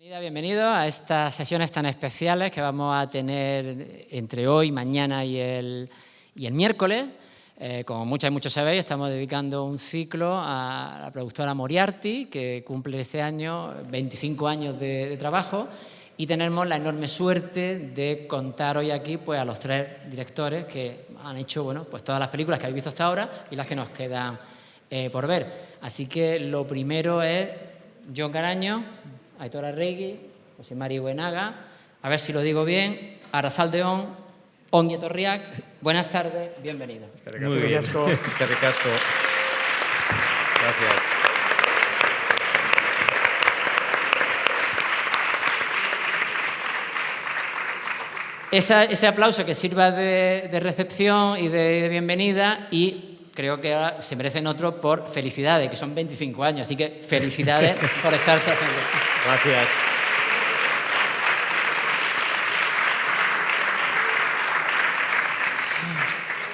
Bienvenido a estas sesiones tan especiales que vamos a tener entre hoy, mañana y el miércoles. Como muchos sabéis, estamos dedicando un ciclo a la productora Moriarty, que cumple este año 25 años de trabajo, y tenemos la enorme suerte de contar hoy aquí pues, a los tres directores que han hecho pues, todas las películas que habéis visto hasta ahora y las que nos quedan por ver. Así que lo primero es Jon Garaño, Aitor Arregui, José Mari Buenaga, a ver si lo digo bien, Arrasaldón, Ongi Etorriak. Buenas tardes, bienvenidos. Muy bien, Gracias. Ese aplauso que sirva de recepción y de bienvenida, y creo que ahora se merecen otro por felicidades, que son 25 años, así que felicidades por estar haciendo. Gracias.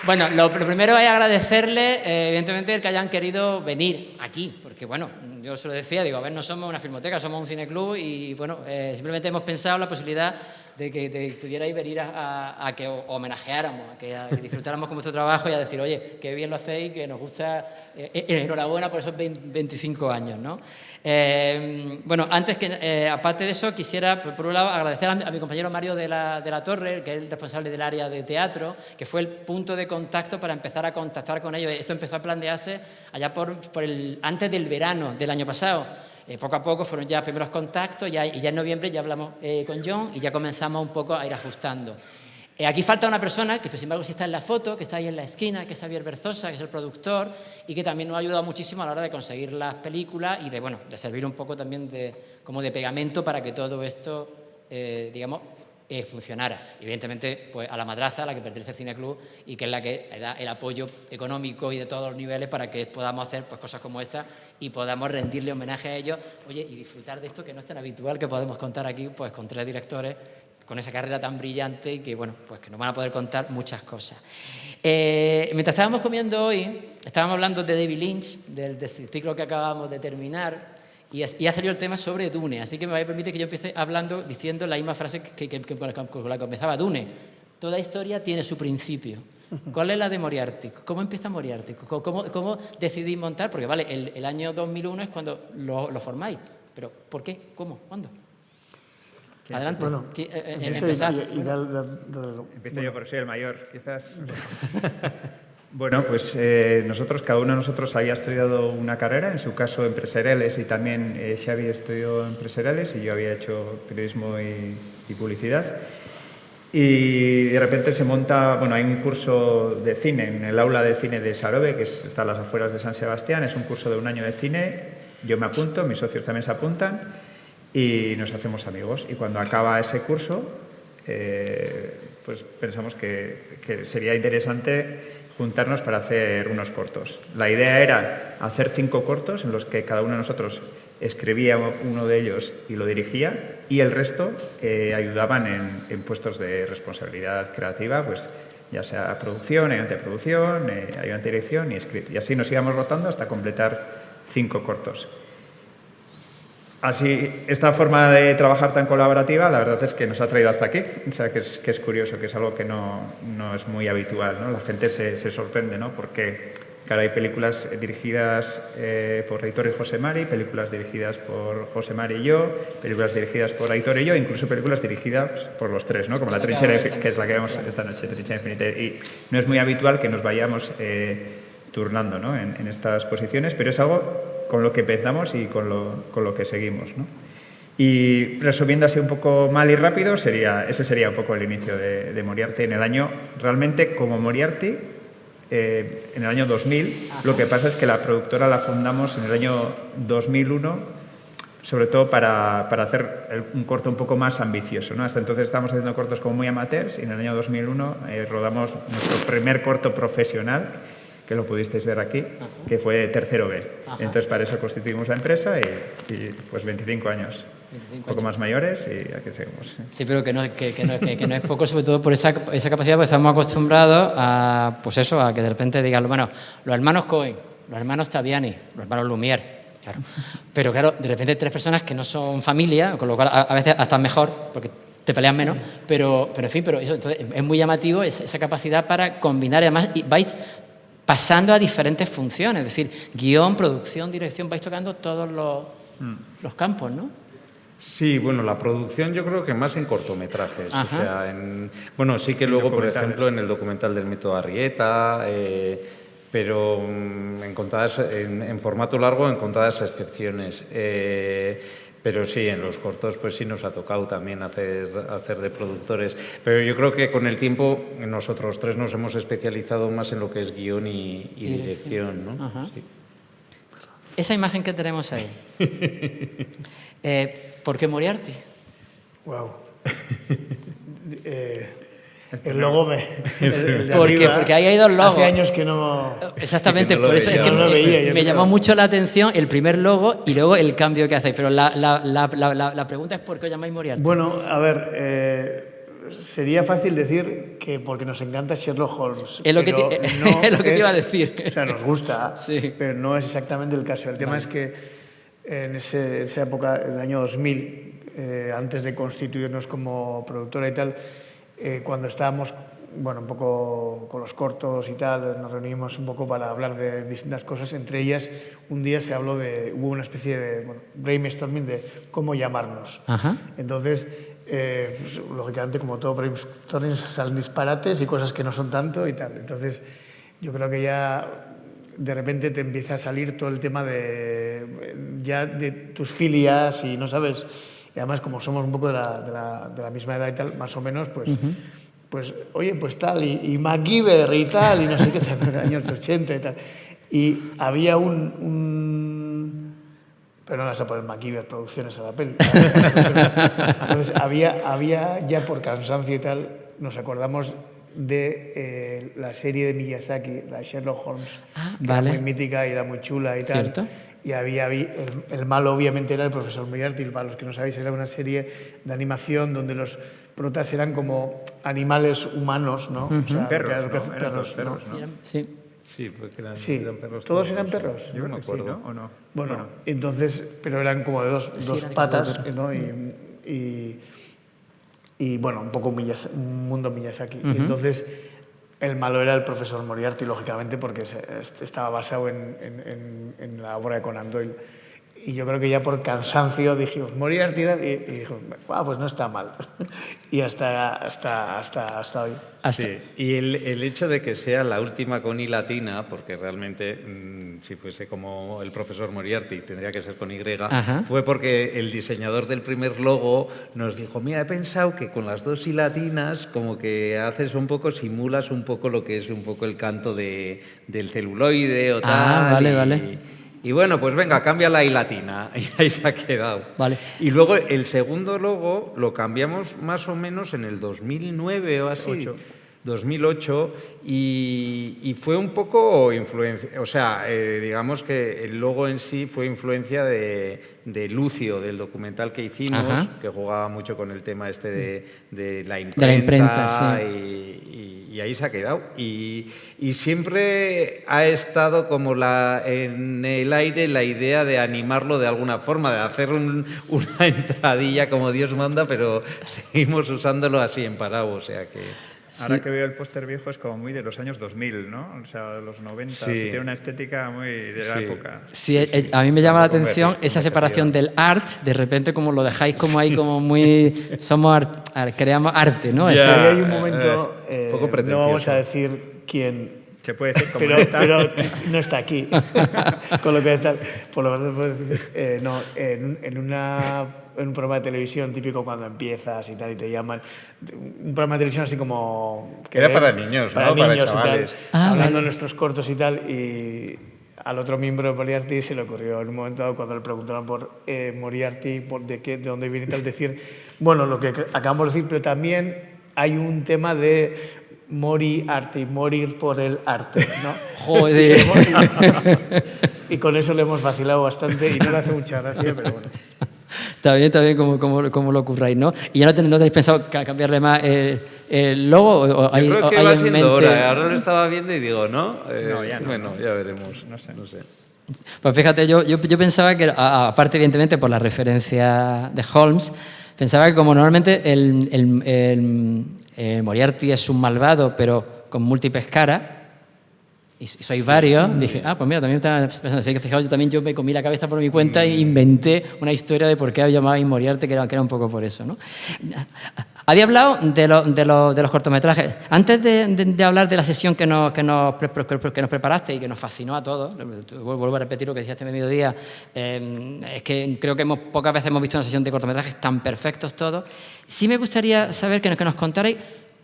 Bueno, lo primero es agradecerle, evidentemente, el que hayan querido venir aquí, porque, bueno, yo se lo decía, digo, a ver, no somos una filmoteca, somos un cineclub y, bueno, simplemente hemos pensado la posibilidad de que pudierais venir a que homenajeáramos, a que disfrutáramos con vuestro trabajo y a decir, oye, qué bien lo hacéis, que nos gusta, enhorabuena por esos 25 años, ¿no? Bueno, antes que, aparte de eso, quisiera, por un lado, agradecer a mi compañero Mario de la Torre, que es el responsable del área de teatro, que fue el punto de contacto para empezar a contactar con ellos. Esto empezó a plantearse allá antes del verano del año pasado. Poco a poco fueron ya primeros contactos y ya en noviembre ya hablamos con Jon y ya comenzamos un poco a ir ajustando. Aquí falta una persona que, sin embargo, sí está en la foto, que está ahí en la esquina, que es Xavier Berzosa, que es el productor y que también nos ha ayudado muchísimo a la hora de conseguir las películas y de servir un poco también como de pegamento para que todo esto, digamos, funcionara. Evidentemente, pues a la madraza, a la que pertenece el Cineclub y que es la que da el apoyo económico y de todos los niveles para que podamos hacer pues, cosas como esta y podamos rendirle homenaje a ellos, oye, y disfrutar de esto que no es tan habitual, que podemos contar aquí pues con tres directores con esa carrera tan brillante y que, bueno, pues que nos van a poder contar muchas cosas. Mientras estábamos comiendo hoy, estábamos hablando de David Lynch, del ciclo que acabamos de terminar, y ha salido el tema sobre Dune, así que me permite que yo empiece hablando, diciendo la misma frase con la que empezaba Dune. Toda historia tiene su principio. ¿Cuál es la de Moriarty? ¿Cómo empieza Moriarty? ¿Cómo decidís montar? Porque, vale, el año 2001 es cuando lo formáis, pero ¿por qué? ¿Cómo? ¿Cuándo? Adelante. Bueno, empezar. Empiezo yo porque soy el mayor, quizás. Bueno, pues cada uno de nosotros había estudiado una carrera, en su caso empresariales, y también Xavi estudió empresariales y yo había hecho periodismo y publicidad. Y de repente se monta, bueno, hay un curso de cine en el aula de cine de Sarobe, que está a las afueras de San Sebastián, es un curso de un año de cine, yo me apunto, mis socios también se apuntan y nos hacemos amigos. Y cuando acaba ese curso, pues pensamos que sería interesante juntarnos para hacer unos cortos. La idea era hacer 5 cortos en los que cada uno de nosotros escribía uno de ellos y lo dirigía, y el resto ayudaban en puestos de responsabilidad creativa, pues ya sea producción, ayudante de producción, ayudante de dirección y script. Y así nos íbamos rotando hasta completar 5 cortos. Así, esta forma de trabajar tan colaborativa, la verdad es que nos ha traído hasta aquí. O sea, que es curioso, que es algo que no es muy habitual, ¿no? La gente se sorprende, ¿no? Porque, claro, hay películas dirigidas por Aitor y José Mari, películas dirigidas por José Mari y yo, películas dirigidas por Aitor y yo, incluso películas dirigidas por los tres, ¿no? Como La Trinchera, que es la que vemos esta noche, La Trinchera Infinita. Y no es muy habitual que nos vayamos turnando, ¿no? en estas posiciones, pero es algo con lo que empezamos y con lo que seguimos, ¿no? Y resumiendo así un poco mal y rápido, ese sería un poco el inicio de Moriarty en el año, realmente como Moriarty, en el año 2000. Lo que pasa es que la productora la fundamos en el año 2001, sobre todo para hacer un corto un poco más ambicioso, ¿no? Hasta entonces estábamos haciendo cortos como muy amateurs y en el año 2001 rodamos nuestro primer corto profesional, que lo pudisteis ver aquí, que fue Tercero B. Entonces, para eso constituimos la empresa y pues 25 años. Un poco más mayores y aquí seguimos. Sí, pero que no es poco, sobre todo por esa capacidad, porque estamos acostumbrados a, pues eso, a que de repente digan, bueno, los hermanos Coen, los hermanos Taviani, los hermanos Lumière, Claro. Pero claro, de repente 3 personas que no son familia, con lo cual a veces hasta mejor, porque te peleas menos, pero en fin, pero eso entonces, es muy llamativo esa capacidad para combinar, y además vais pasando a diferentes funciones, es decir, guión, producción, dirección, vais tocando todos los campos, ¿no? Sí, bueno, la producción yo creo que más en cortometrajes. Ajá. O sea, bueno, sí que luego, por ejemplo, en el documental del método Arrieta, pero en formato largo, en contadas excepciones. Pero sí, en los cortos pues sí nos ha tocado también hacer de productores. Pero yo creo que con el tiempo nosotros 3 nos hemos especializado más en lo que es guión y dirección, ¿no? Ajá. Sí. Esa imagen que tenemos ahí. ¿Por qué Moriarty? Wow. El logo el de arriba, Porque ahí hay 2 logos. Hace años que no... Exactamente, que no lo por eso veía. es que No lo veía, yo me creo. llamó mucho la atención el primer logo y luego el cambio que hacéis. Pero la pregunta es ¿por qué os llamáis Moriarty? Bueno, a ver, sería fácil decir que porque nos encanta Sherlock Holmes. Es lo que pero te- es lo que te iba a decir. O sea, nos gusta, Sí. pero no es exactamente el caso. El tema es que en esa época, el año 2000, antes de constituirnos como productora y tal, cuando estábamos, bueno, un poco con los cortos y tal, nos reunimos un poco para hablar de distintas cosas. Entre ellas, un día hubo una especie de brainstorming de cómo llamarnos. Ajá. Entonces, pues, lógicamente, como todo brainstorming, salen disparates y cosas que no son tanto y tal. Entonces, yo creo que ya de repente te empieza a salir todo el tema de tus filias y no sabes. Y además, como somos un poco de la misma edad y tal, más o menos, pues oye, pues tal, y MacGyver y tal, y no sé qué tal, en los años 80 y tal. Y había pero no vas a poner MacGyver Producciones a la peli. Entonces, había ya por cansancio y tal, nos acordamos de la serie de Miyazaki, la Sherlock Holmes, que vale. era muy mítica y era muy chula y tal. Cierto. Y el malo obviamente era el profesor Moriarty. Para los que no sabéis, era una serie de animación donde los protas eran como animales humanos, ¿no? O sea, Perros, lo que ¿no? hacen Eran perros, los perros, ¿no? ¿no? Sí. Sí, porque Sí, eran perros. todos eran perros. Yo No me creo que sí, acuerdo. ¿no? ¿O no? Bueno, entonces, pero eran como de dos eran patas, como ¿no? Y bueno, un poco un mundo Miyazaki. Y entonces, el malo era el profesor Moriarty, lógicamente, porque estaba basado en la obra de Conan Doyle. Y yo creo que ya por cansancio dijimos Moriarty y dijimos, pues no está mal. Y hasta hoy. Sí, y el hecho de que sea la última con I latina, porque realmente si fuese como el profesor Moriarty tendría que ser con Y, Ajá. fue porque el diseñador del primer logo nos dijo, mira, he pensado que con las 2 I latinas como que simulas un poco lo que es un poco el canto del celuloide o tal. Vale, vale. Y bueno, pues venga, cambia la I latina. Y ahí se ha quedado. Vale. Y luego el segundo logo lo cambiamos más o menos en el 2009 o así. 2008 y fue un poco influencia, o sea, digamos que el logo en sí fue influencia de Lucio, del documental que hicimos, Ajá. que jugaba mucho con el tema este de la imprenta, De la imprenta, sí. y ahí se ha quedado. Y siempre ha estado como en el aire la idea de animarlo de alguna forma, de hacer una entradilla como Dios manda, pero seguimos usándolo así en parado, o sea que... Ahora que veo el póster viejo es como muy de los años 2000, ¿no? O sea, de los 90. Sí. Tiene una estética muy de la Sí. época. Sí, a mí me llama la atención Convertido. esa separación del art, de repente como lo dejáis como ahí como muy... creamos arte, ¿no? Ya. Ahí hay un momento, poco no pretencioso. vamos a decir quién, Se puede decir como pero, neta. pero no está aquí. Con lo que tal, por lo menos puedo decir, no, en un programa de televisión típico cuando empiezas y tal y te llaman, un programa de televisión así como... Que era para niños, ¿no? Para niños y tal, chavales. vale. hablando de nuestros cortos y tal, y al otro miembro de Moriarty se le ocurrió en un momento dado cuando le preguntaron por Moriarty, de dónde viene y tal, decir, bueno, lo que acabamos de decir, pero también hay un tema de Moriarty, morir por el arte, ¿no? Joder. Y con eso le hemos vacilado bastante y no le hace mucha gracia, pero bueno. Está bien como lo curráis, ¿no? Y ya no tenéis pensado cambiarle más el logo o hay, Yo creo que hay va en siendo mente... hora. Ahora lo estaba viendo y digo, ¿no? No, ya no. Bueno, ya veremos. No sé. Pues fíjate, yo pensaba que, aparte evidentemente por la referencia de Holmes, pensaba que como normalmente el Moriarty es un malvado, pero con múltiples caras, y sois varios, dije, pues mira, también estaba pensando, así que fijaos, yo me comí la cabeza por mi cuenta e inventé una historia de por qué llamaba Moriarty, que era un poco por eso, ¿no? Había hablado de los cortometrajes. Antes de hablar de la sesión que nos preparaste y que nos fascinó a todos, vuelvo a repetir lo que dijiste a mediodía, es que creo que pocas veces hemos visto una sesión de cortometrajes tan perfectos todos. Sí me gustaría saber que nos contarais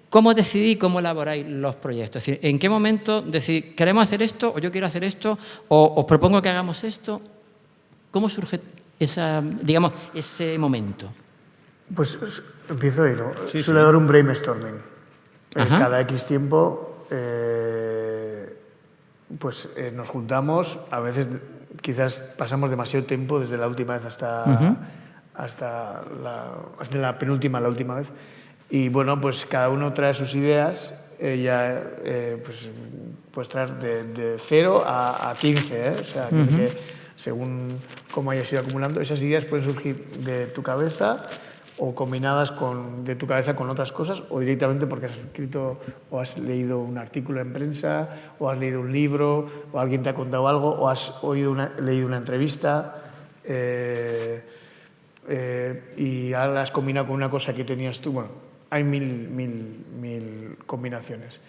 cómo decidís, cómo elaboráis los proyectos. Es decir, en qué momento decís, queremos hacer esto, o yo quiero hacer esto, o os propongo que hagamos esto. ¿Cómo surge ese momento? Pues empiezo ahí, ¿no? Sí, Suele haber un brainstorming. Ajá. Cada X tiempo nos juntamos, a veces quizás pasamos demasiado tiempo desde la última vez hasta la penúltima, la última vez. Y bueno, pues cada uno trae sus ideas, pues traer de 0 a 15, ¿eh? O sea, que según cómo hayas ido acumulando, esas ideas pueden surgir de tu cabeza o combinadas de tu cabeza con otras cosas, o directamente porque has escrito o has leído un artículo en prensa, o has leído un libro, o alguien te ha contado algo, o has leído una entrevista, y ahora la has combinado con una cosa que tenías tú. Bueno, hay mil combinaciones.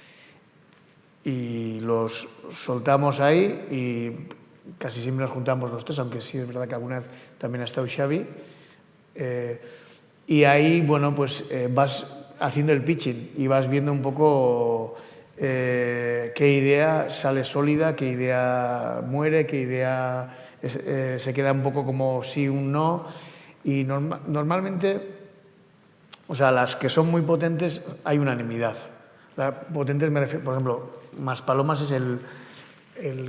Y los soltamos ahí y casi siempre nos juntamos los tres, aunque sí es verdad que alguna vez también ha estado Xavi. Y ahí, bueno, pues vas haciendo el pitching y vas viendo un poco qué idea sale sólida, qué idea muere, qué idea se queda un poco como sí, un no. Y normalmente, o sea, las que son muy potentes hay unanimidad. Potentes me refiero, por ejemplo, Maspalomas es el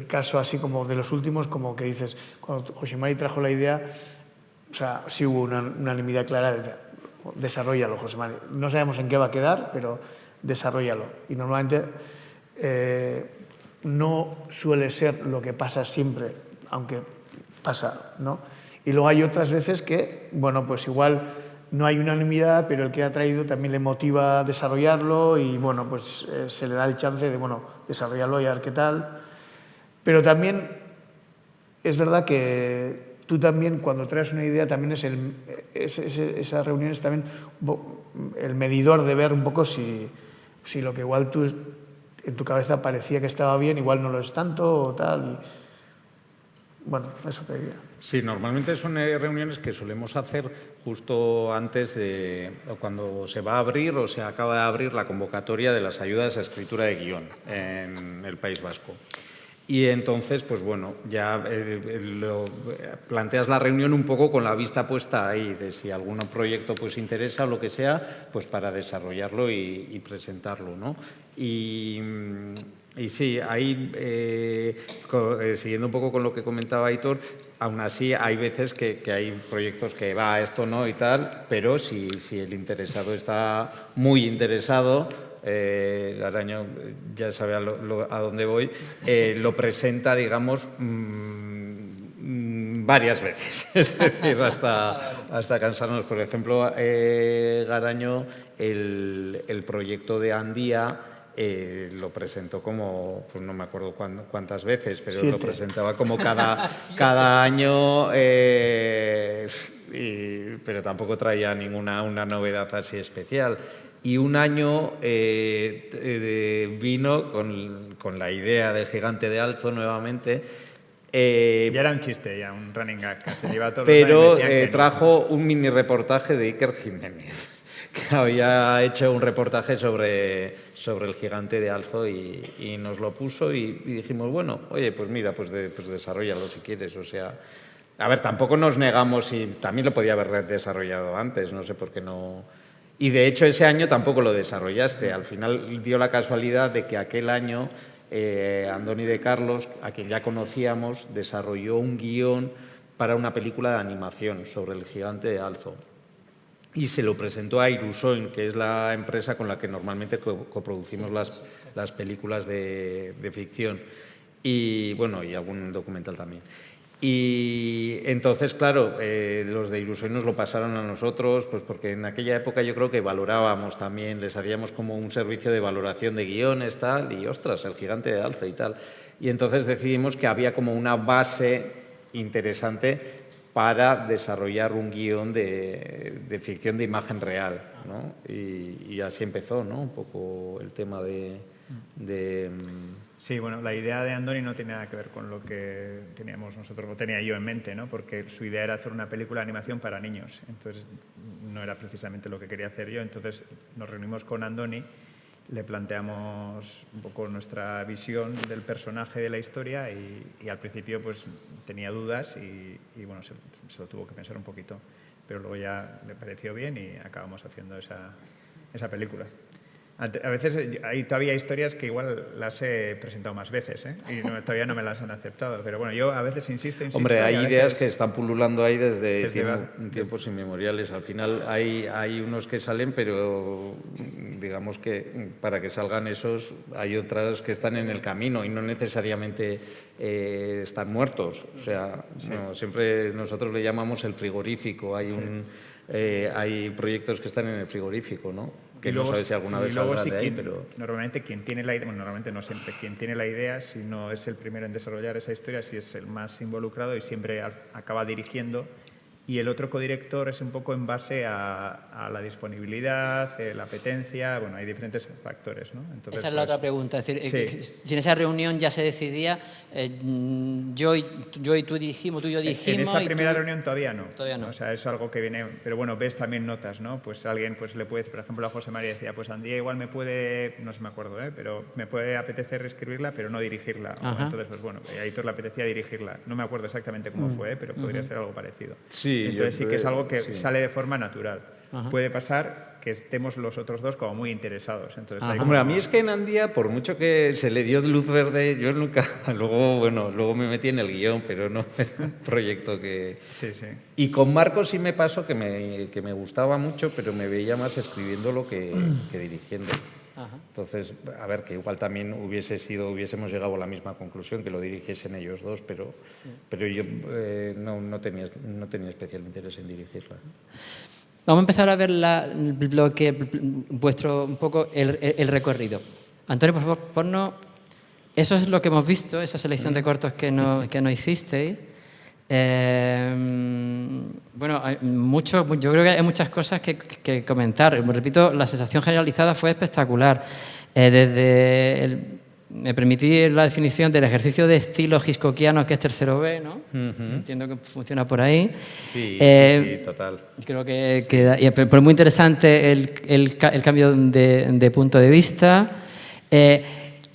caso así como de los últimos, como que dices, cuando José Mari trajo la idea, o sea, sí hubo una unanimidad clara de desarróllalo, José Mari. No sabemos en qué va a quedar, pero desarróllalo. Y normalmente no suele ser lo que pasa siempre, aunque pasa, ¿no? Y luego hay otras veces que, bueno, pues igual no hay unanimidad, pero el que ha traído también le motiva a desarrollarlo y, bueno, pues se le da el chance de, bueno, desarrollarlo y a ver qué tal. Pero también es verdad que tú también, cuando traes una idea, también esas reuniones también el medidor de ver un poco si lo que igual tú en tu cabeza parecía que estaba bien, igual no lo es tanto o tal. Bueno, eso te diría. Sí, normalmente son reuniones que solemos hacer justo antes o cuando se va a abrir o se acaba de abrir la convocatoria de las ayudas a escritura de guión en el País Vasco. Y entonces, pues bueno, ya planteas la reunión un poco con la vista puesta ahí, de si algún proyecto pues interesa o lo que sea, pues para desarrollarlo y presentarlo, ¿no? Y sí, ahí, siguiendo un poco con lo que comentaba Aitor, aún así hay veces que hay proyectos que va, esto no y tal, pero si el interesado está muy interesado, Garaño ya sabe a dónde voy, lo presenta, digamos, varias veces, es decir, hasta cansarnos. Por ejemplo, Garaño, el proyecto de Andía, lo presentó como, pues no me acuerdo cuántas veces, pero 7. lo presentaba como cada año, pero tampoco traía una novedad así especial. Y un año vino con la idea del Gigante de Alzo nuevamente. Ya era un chiste, ya un running gag. Casi lleva todo Pero trajo un mini reportaje de Iker Jiménez, que había hecho un reportaje sobre el Gigante de Alzo y nos lo puso y dijimos, bueno, oye, pues mira, pues desarróllalo si quieres. O sea, a ver, tampoco nos negamos y también lo podía haber desarrollado antes, no sé por qué no. Y de hecho ese año tampoco lo desarrollaste. Al final dio la casualidad de que aquel año Andoni de Carlos, a quien ya conocíamos, desarrolló un guión para una película de animación sobre el Gigante de Alzo. Y se lo presentó a Irusoin, que es la empresa con la que normalmente coproducimos las películas de ficción. Y bueno, y algún documental también. Y entonces, claro, los de Ilusoy nos lo pasaron a nosotros, pues porque en aquella época yo creo que valorábamos también, les haríamos como un servicio de valoración de guiones, tal, y ostras, El gigante de Alce y tal. Y entonces decidimos que había como una base interesante para desarrollar un guión de ficción de imagen real, ¿no? Y así empezó, ¿no? Un poco el tema de Sí, bueno, la idea de Andoni no tiene nada que ver con lo que teníamos nosotros, lo tenía yo en mente, ¿no? Porque su idea era hacer una película de animación para niños, entonces no era precisamente lo que quería hacer yo, entonces nos reunimos con Andoni, le planteamos un poco nuestra visión del personaje de la historia y al principio pues tenía dudas y bueno, se lo tuvo que pensar un poquito, pero luego ya le pareció bien y acabamos haciendo esa película. A veces hay todavía historias que igual las he presentado más veces, ¿eh? Y todavía no me las han aceptado. Pero bueno, yo a veces insisto. Hombre, hay ideas que están pululando ahí desde tiempos inmemoriales. Al final hay unos que salen, pero digamos que para que salgan esos hay otras que están en el camino y no necesariamente están muertos. O sea, no, siempre nosotros le llamamos el frigorífico. Hay proyectos que están en el frigorífico, ¿no? Que no sabes si alguna vez saldrá de ahí, pero... Normalmente quien tiene la idea, bueno, normalmente no siempre, quien tiene la idea, si no es el primero en desarrollar esa historia, si es el más involucrado y siempre acaba dirigiendo. Y el otro codirector es un poco en base a la disponibilidad, la apetencia, bueno, hay diferentes factores, ¿no? Entonces, esa es la otra pregunta, es decir, si en esa reunión ya se decidía, yo y tú dijimos, tú y yo dijimos... En esa primera reunión todavía no. Todavía no. O sea, es algo que viene... Pero bueno, ves también notas, ¿no? Pues alguien pues le puede, por ejemplo, a José María decía, pues Andía igual me puede, no sé, me acuerdo, pero me puede apetecer escribirla, pero no dirigirla. Entonces, pues bueno, a Aitor le apetecía dirigirla. No me acuerdo exactamente cómo fue, pero podría ser algo parecido. Sí, entonces sí que es algo que sale de forma natural. Puede pasar que estemos los otros dos como muy interesados. Entonces, Hombre, a mí es que en Andía, por mucho que se le dio luz verde, yo nunca... Luego me metí en el guión, pero no en un proyecto que... Sí, sí. Y con Marcos sí me pasó que me gustaba mucho, pero me veía más escribiéndolo que dirigiendo. Entonces, a ver, que igual también hubiésemos llegado a la misma conclusión, que lo dirigiesen ellos dos, pero yo no tenía especial interés en dirigirla. Vamos a empezar a ver un poco el recorrido. Antonio, por favor, ponnos... Eso es lo que hemos visto, esa selección de cortos que nos hicisteis. Bueno, yo creo que hay muchas cosas que comentar. Repito, la sensación generalizada fue espectacular. Me permití la definición del ejercicio de estilo hitchcockiano, que es tercero B, ¿no? Entiendo que funciona por ahí. Sí, total. Creo que pero muy interesante el cambio de punto de vista.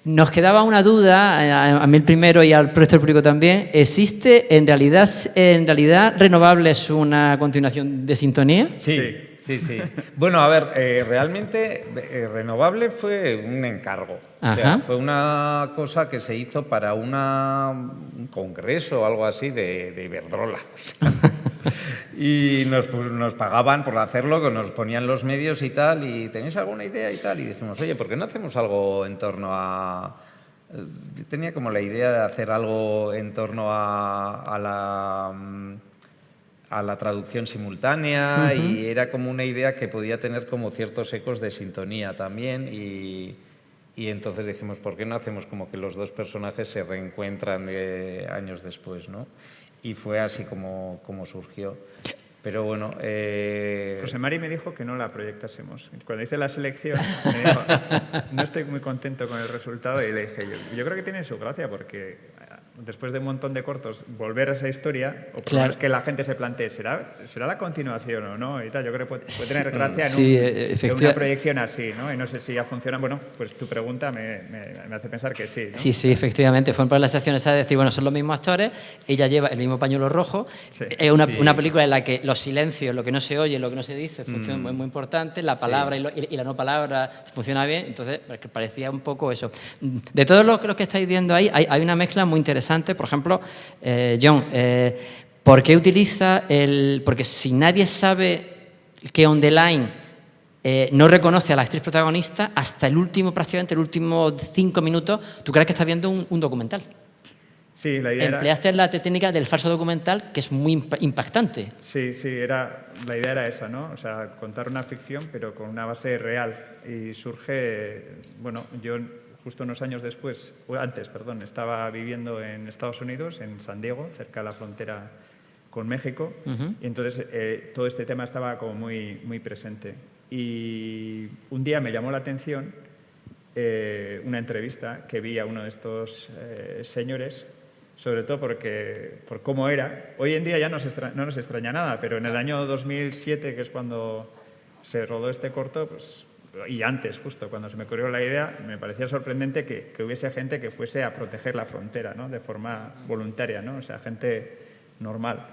Nos quedaba una duda, a mí el primero y al resto del público también. ¿Existe en realidad Renovables una continuación de Sintonía? Sí. Bueno, a ver, realmente Renovable fue un encargo. O sea, fue una cosa que se hizo para un congreso o algo así de Iberdrola. Y nos pagaban por hacerlo, que nos ponían los medios y tal, y ¿tenéis alguna idea y tal? Y dijimos, oye, ¿por qué no hacemos algo en torno a...? Yo tenía como la idea de hacer algo en torno a la traducción simultánea y era como una idea que podía tener como ciertos ecos de sintonía también y entonces dijimos, ¿por qué no hacemos como que los dos personajes se reencuentran años después, ¿no? Y fue así como surgió. Pero bueno... José Mari me dijo que no la proyectásemos. Cuando hice la selección, me dijo, no estoy muy contento con el resultado y le dije, yo creo que tiene su gracia porque después de un montón de cortos, volver a esa historia, o por lo menos que la gente se plantee, ¿será la continuación o no? Y tal, yo creo que puede tener gracia en una proyección así, ¿no? Y no sé si ya funciona. Bueno, pues tu pregunta me hace pensar que sí, ¿no? Sí, efectivamente. Fue por la sección esa de decir, bueno, son los mismos actores, ella lleva el mismo pañuelo rojo. Sí. Es una película en la que los silencios, lo que no se oye, lo que no se dice, funciona muy importante, la palabra y la no palabra funciona bien, entonces parecía un poco eso. De todos los que estáis viendo ahí, hay una mezcla muy interesante. Por ejemplo, John, ¿por qué utiliza porque si nadie sabe que On the Line no reconoce a la actriz protagonista hasta prácticamente el último 5 minutos, tú crees que estás viendo un documental? Sí, la idea empleaste la técnica del falso documental, que es muy impactante. Sí, la idea era esa, ¿no? O sea, contar una ficción, pero con una base real. Y surge, bueno, yo justo unos años después, estaba viviendo en Estados Unidos, en San Diego, cerca de la frontera con México, y entonces todo este tema estaba como muy, muy presente. Y un día me llamó la atención una entrevista que vi a uno de estos señores, sobre todo por cómo era. Hoy en día ya no nos extraña nada, pero en el año 2007, que es cuando se rodó este corto, pues, y antes, justo cuando se me ocurrió la idea, me parecía sorprendente que hubiese gente que fuese a proteger la frontera, ¿no? De forma voluntaria, ¿no? O sea, gente normal.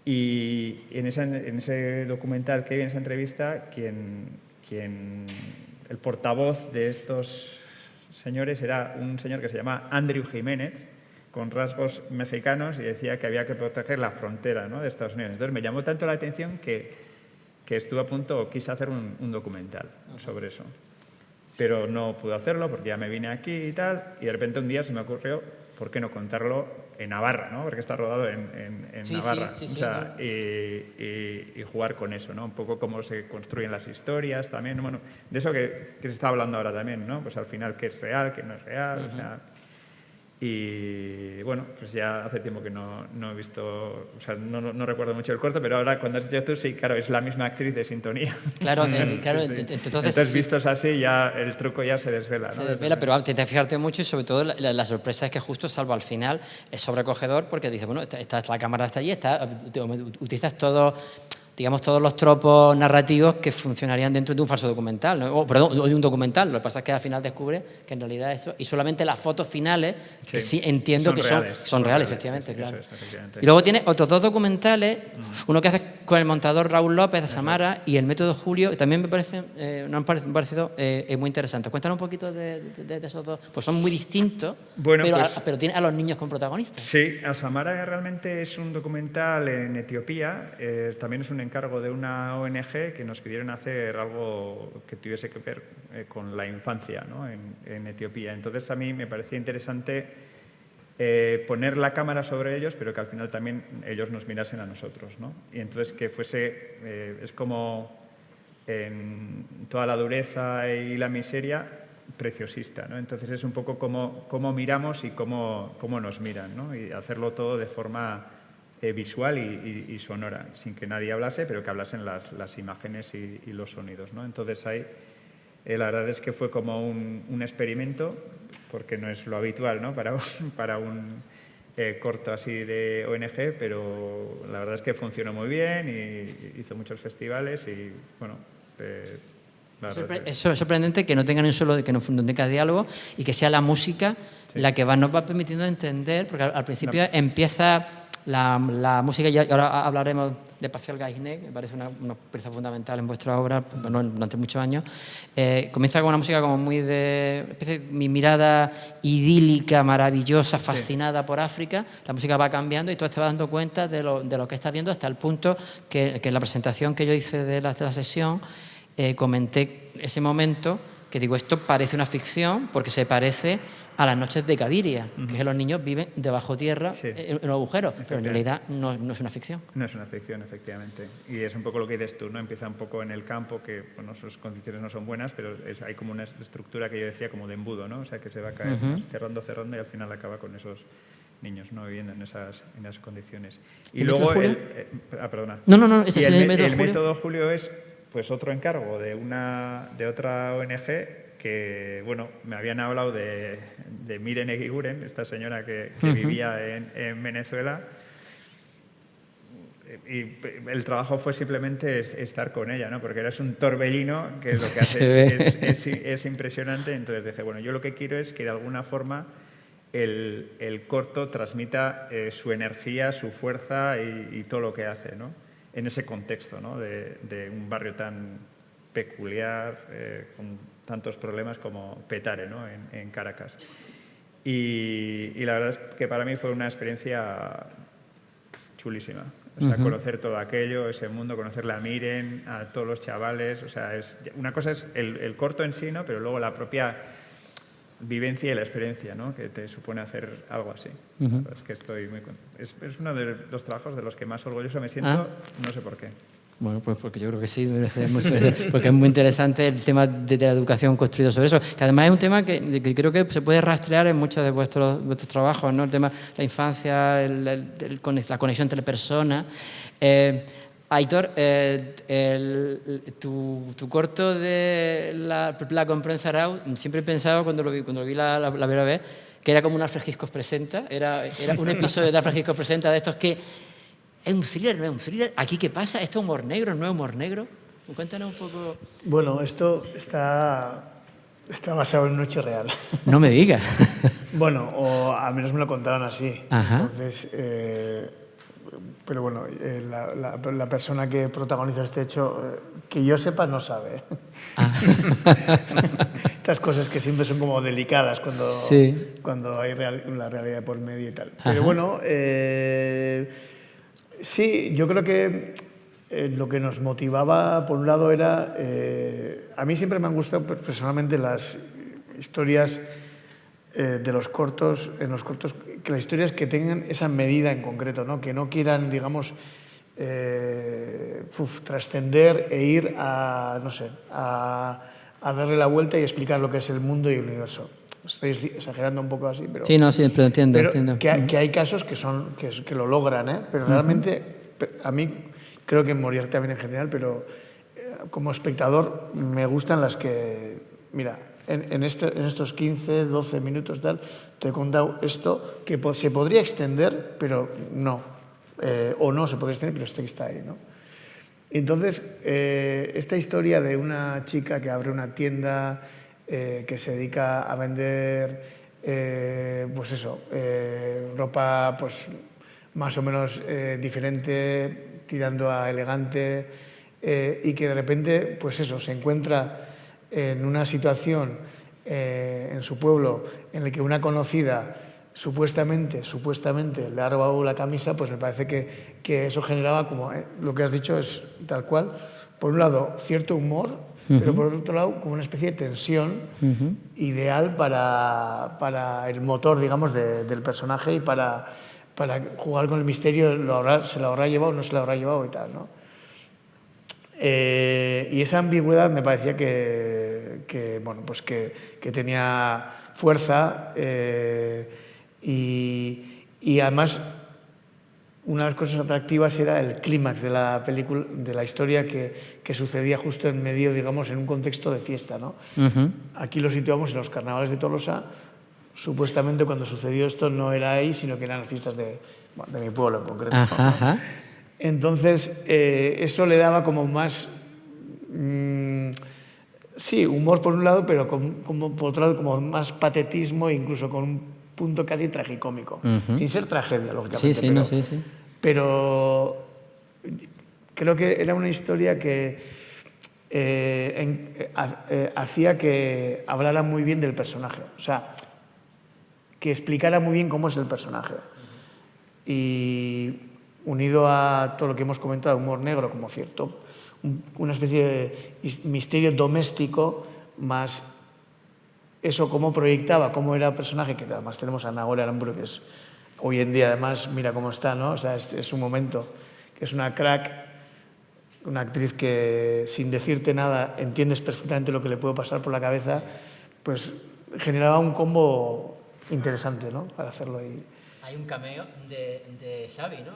Y en ese documental que vi, en esa entrevista, el portavoz de estos señores era un señor que se llama Andrew Jiménez, con rasgos mexicanos, y decía que había que proteger la frontera, ¿no? De Estados Unidos. Entonces me llamó tanto la atención que estuve a punto, quise hacer un documental sobre eso. Pero no pude hacerlo porque ya me vine aquí y tal, y de repente un día se me ocurrió, ¿por qué no contarlo en Navarra, ¿no? Porque está rodado en Navarra. Sí, o sea, y jugar con eso, ¿no? Un poco cómo se construyen las historias también, bueno, de eso que se está hablando ahora también, ¿no? Pues al final qué es real, qué no es real, o sea. Y bueno, pues ya hace tiempo que no he visto, o sea, no recuerdo mucho el corto, pero ahora cuando has dicho tú, sí, claro, es la misma actriz de Sintonía. Claro, claro. Sí. Entonces vistos así, ya el truco ya se desvela, ¿no? Se desvela, pero tienes que fijarte mucho, y sobre todo la sorpresa es que justo, salvo al final, es sobrecogedor porque dices, bueno, la cámara está allí, utilizas todos los tropos narrativos que funcionarían dentro de un falso documental, ¿no? O de un documental. Lo que pasa es que al final descubre que en realidad eso, y solamente las fotos finales, que sí entiendo que son reales, efectivamente, sí, claro. Efectivamente. Y luego tiene otros dos documentales, uno que hace con el montador Raúl López de Samara y el método Julio, que también me han parecido muy interesantes. Cuéntanos un poquito de esos dos, pues son muy distintos, bueno, pero tiene a los niños como protagonistas. Sí, Samara realmente es un documental en Etiopía, también es un encargo de una ONG que nos pidieron hacer algo que tuviese que ver con la infancia, ¿no? en Etiopía. Entonces a mí me parecía interesante poner la cámara sobre ellos, pero que al final también ellos nos mirasen a nosotros, ¿no? Y entonces que fuese, es como en toda la dureza y la miseria, preciosista, ¿no? Entonces es un poco cómo miramos y cómo nos miran, ¿no? Y hacerlo todo de forma visual y sonora, sin que nadie hablase, pero que hablasen las imágenes y los sonidos, ¿no? Entonces ahí la verdad es que fue como un experimento, porque no es lo habitual, ¿no? para un corto así de ONG, pero la verdad es que funcionó muy bien y hizo muchos festivales y bueno... Eso es sorprendente, que no tengan un solo, que no tenga diálogo y que sea la música la que nos va permitiendo entender, porque al principio empieza la música, y ahora hablaremos de Pascal Gainsbourg, que me parece una pieza fundamental en vuestra obra durante muchos años. Comienza con una música como muy mi mirada idílica, maravillosa, fascinada por África. La música va cambiando y tú te vas dando cuenta de lo que estás viendo, hasta el punto que en la presentación que yo hice de la sesión comenté ese momento que digo, esto parece una ficción porque se parece a las noches de Cabiria, que los niños viven debajo tierra, en un agujero, pero en realidad no es una ficción. No es una ficción, efectivamente. Y es un poco lo que dices tú, ¿no? Empieza un poco en el campo, que bueno, sus condiciones no son buenas, pero hay como una estructura que yo decía como de embudo, ¿no? O sea, que se va a caer cerrando y al final acaba con esos niños, ¿no? Viviendo en esas condiciones. Y luego perdona. No, ese es el método Julio es pues otro encargo de otra ONG que, bueno, me habían hablado de Miren Eguiguren, esta señora que vivía en Venezuela, y el trabajo fue simplemente estar con ella, ¿no? Porque eres un torbellino, que lo que hace es impresionante. Entonces dije, bueno, yo lo que quiero es que de alguna forma el corto transmita su energía, su fuerza y todo lo que hace, ¿no? En ese contexto, ¿no? de un barrio tan peculiar, con tantos problemas como Petare, ¿no? en Caracas. Y la verdad es que para mí fue una experiencia chulísima. O sea, conocer todo aquello, ese mundo, conocerle a Miren, a todos los chavales. O sea, una cosa es el corto en sí, ¿no? Pero luego la propia vivencia y la experiencia, ¿no?, que te supone hacer algo así. Es que estoy muy es uno de los trabajos de los que más orgulloso me siento, no sé por qué. Bueno, pues porque yo creo que sí, porque es muy interesante el tema de la educación construido sobre eso, que además es un tema que creo que se puede rastrear en muchos de vuestros trabajos, ¿no? El tema de la infancia, la conexión entre personas. Aitor, tu corto de la comprensa Arau, siempre he pensado cuando lo vi la primera vez, que era como un Alfred Hitchcock presenta, era un episodio de Alfred Hitchcock presenta de estos que es un thriller, no es un thriller. ¿Aquí qué pasa? ¿Esto es humor negro, no es humor negro? Cuéntanos un poco. Bueno, esto está basado en un hecho real. No me digas. Bueno, o al menos me lo contaron así. Ajá. Entonces, pero bueno, la persona que protagoniza este hecho, que yo sepa, no sabe. Estas cosas que siempre son como delicadas cuando hay la realidad por medio y tal. Pero bueno, sí, yo creo que lo que nos motivaba, por un lado, era... a mí siempre me han gustado personalmente las historias de los cortos, que las historias que tengan esa medida en concreto, ¿no? Que no quieran, digamos, trascender e ir a, no sé, a darle la vuelta y explicar lo que es el mundo y el universo. Estoy exagerando un poco así, pero... Sí, no, sí, pero entiendo. Que hay casos que lo logran, ¿eh? Pero realmente, a mí, creo que Moriarty también en general, pero como espectador me gustan las que... Mira, en estos 15, 12 minutos tal, te he contado esto que se podría extender, pero no. O no se podría extender, pero esto que está ahí, ¿no? Entonces, esta historia de una chica que abre una tienda que se dedica a vender, pues eso, ropa pues más o menos diferente, tirando a elegante, y que de repente, pues eso, se encuentra en una situación en su pueblo en la que una conocida supuestamente le ha robado la camisa, pues me parece que eso generaba, como lo que has dicho es tal cual, por un lado cierto humor, pero por otro lado como una especie de tensión ideal para el motor, digamos, del personaje y para jugar con el misterio, se lo habrá llevado o no se lo habrá llevado y tal, ¿no? Y esa ambigüedad me parecía bueno, pues que tenía fuerza, y además una de las cosas atractivas era el clímax de la película, de la historia que sucedía justo en medio, digamos, en un contexto de fiesta, ¿no? Aquí lo situamos en los carnavales de Tolosa. Supuestamente cuando sucedió esto no era ahí, sino que eran las fiestas de mi pueblo en concreto. ¿No? Entonces, eso le daba como más, sí, humor por un lado, pero como por otro lado como más patetismo, incluso con un punto casi tragicómico, sin ser tragedia, lógicamente. Sí. Pero creo que era una historia que hacía que hablara muy bien del personaje, o sea, que explicara muy bien cómo es el personaje. Y unido a todo lo que hemos comentado, humor negro, como cierto, una especie de misterio doméstico, más eso cómo proyectaba, cómo era el personaje, que además tenemos a Nagore Aramburu, que es hoy en día además, mira cómo está, ¿no? O sea, es un momento, que es una crack, una actriz que sin decirte nada entiendes perfectamente lo que le puede pasar por la cabeza, pues generaba un combo interesante, ¿no? Para hacerlo ahí. Hay un cameo de Xavi, ¿no?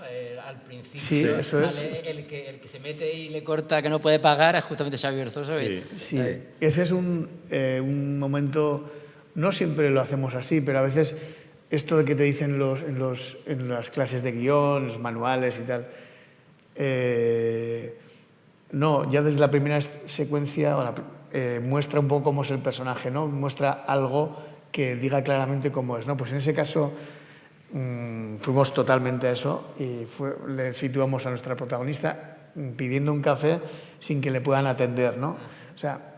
Al principio sí, eso sale el que se mete y le corta que no puede pagar es justamente Xavi Verzoso. Sí. Ese es un momento, no siempre lo hacemos así, pero a veces esto de que te dicen en las clases de guión, los manuales y tal, no, ya desde la primera secuencia muestra un poco cómo es el personaje, ¿no? Muestra algo que diga claramente cómo es, ¿no? Pues en ese caso fuimos totalmente a eso y le situamos a nuestra protagonista pidiendo un café sin que le puedan atender, ¿no? O sea,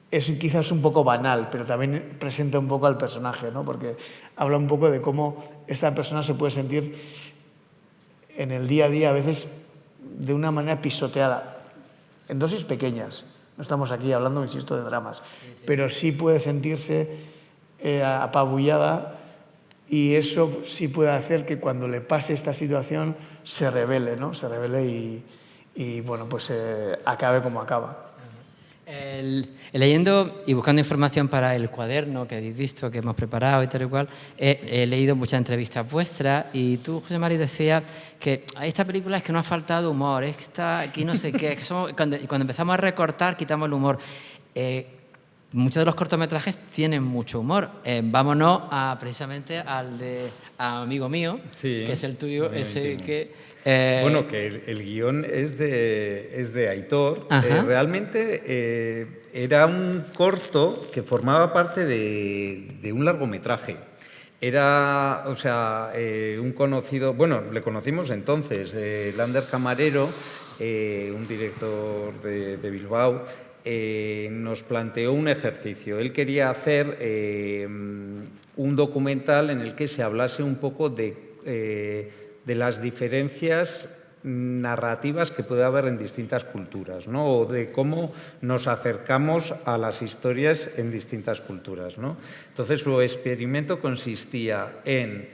es quizás un poco banal, pero también presenta un poco al personaje, ¿no? Porque habla un poco de cómo esta persona se puede sentir en el día a día a veces de una manera pisoteada, en dosis pequeñas. No estamos aquí hablando, insisto, de dramas, pero sí puede sentirse apabullada, y eso sí puede hacer que cuando le pase esta situación se revele, ¿no? Se revele y bueno, pues acabe como acaba. Leyendo y buscando información para el cuaderno que habéis visto, que hemos preparado y tal y cual, he leído muchas entrevistas vuestras y tú, José Mari, decías que a esta película es que no ha faltado humor, es que está aquí no sé qué, es que cuando empezamos a recortar quitamos el humor. Muchos de los cortometrajes tienen mucho humor. Vámonos precisamente al de Amigo Mío, sí, que es el tuyo, ese íntimo. que... Bueno, que el guión es de Aitor. Realmente era un corto que formaba parte de un largometraje. Era, o sea, un conocido... Bueno, le conocimos entonces, Lander Camarero, un director de Bilbao, nos planteó un ejercicio. Él quería hacer un documental en el que se hablase un poco de las diferencias narrativas que puede haber en distintas culturas, ¿no? O de cómo nos acercamos a las historias en distintas culturas, ¿no? Entonces, su experimento consistía en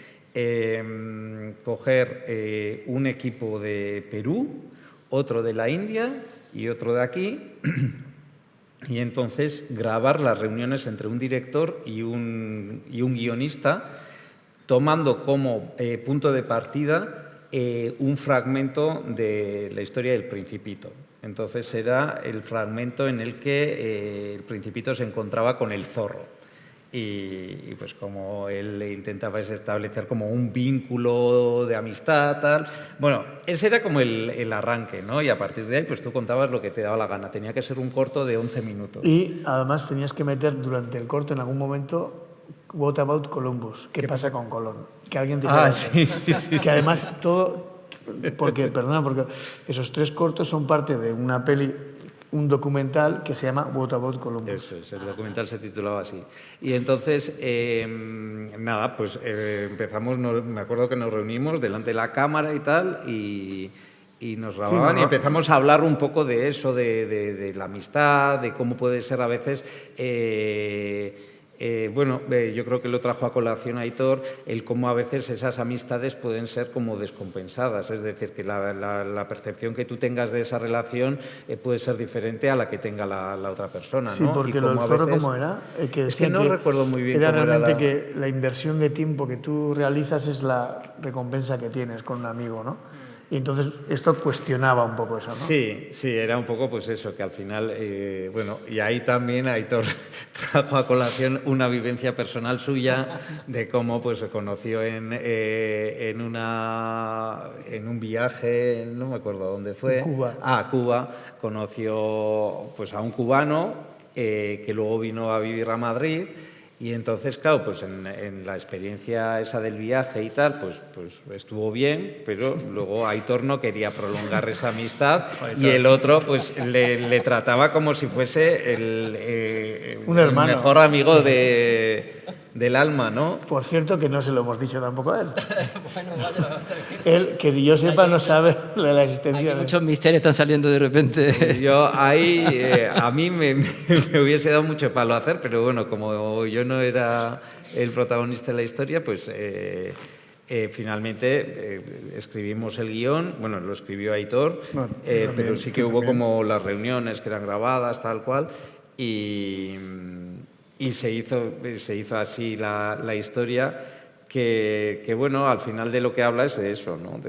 coger un equipo de Perú, otro de la India y otro de aquí, y entonces grabar las reuniones entre un director y un guionista, tomando como punto de partida un fragmento de la historia del Principito. Entonces era el fragmento en el que el Principito se encontraba con el zorro. Y pues como él intentaba establecer como un vínculo de amistad, tal. Bueno, ese era como el arranque, ¿no? Y a partir de ahí pues tú contabas lo que te daba la gana. Tenía que ser un corto de 11 minutos. Y además tenías que meter durante el corto en algún momento What About Columbus? ¿Qué pasa con Colón? Que alguien te sí. Que además todo... porque esos 3 cortos son parte de una peli, un documental que se llama What About Columbus. Eso es, el documental se titulaba así. Y entonces, nada, pues empezamos, me acuerdo que nos reunimos delante de la cámara y tal, y nos grababan y empezamos a hablar un poco de eso, de la amistad, de cómo puede ser a veces... yo creo que lo trajo a colación Aitor, el cómo a veces esas amistades pueden ser como descompensadas, es decir, que la percepción que tú tengas de esa relación puede ser diferente a la que tenga la otra persona, ¿no? Sí, porque lo del zorro, ¿cómo era? Es que no recuerdo muy bien era cómo realmente era que la inversión de tiempo que tú realizas es la recompensa que tienes con un amigo, ¿no? Y entonces esto cuestionaba un poco eso, ¿no? Sí, era un poco pues eso, que al final, y ahí también Aitor trajo a colación una vivencia personal suya de cómo pues se conoció en un viaje, no me acuerdo dónde fue. Cuba. Cuba, conoció pues a un cubano que luego vino a vivir a Madrid. Y entonces, claro, pues en la experiencia esa del viaje y tal, pues estuvo bien, pero luego Aitor no quería prolongar esa amistad y el otro pues le trataba como si fuese el hermano. mejor amigo del alma, ¿no? Por cierto, que no se lo hemos dicho tampoco a él. Él, que yo sepa, no sabe la existencia. Muchos misterios están saliendo de repente. Yo ahí, a mí me hubiese dado mucho palo hacer, pero bueno, como yo no era el protagonista de la historia, pues finalmente escribimos el guión, bueno, lo escribió Aitor, pero sí que hubo como las reuniones que eran grabadas, tal cual, y se hizo así la historia, que bueno, al final de lo que habla es de eso, ¿no?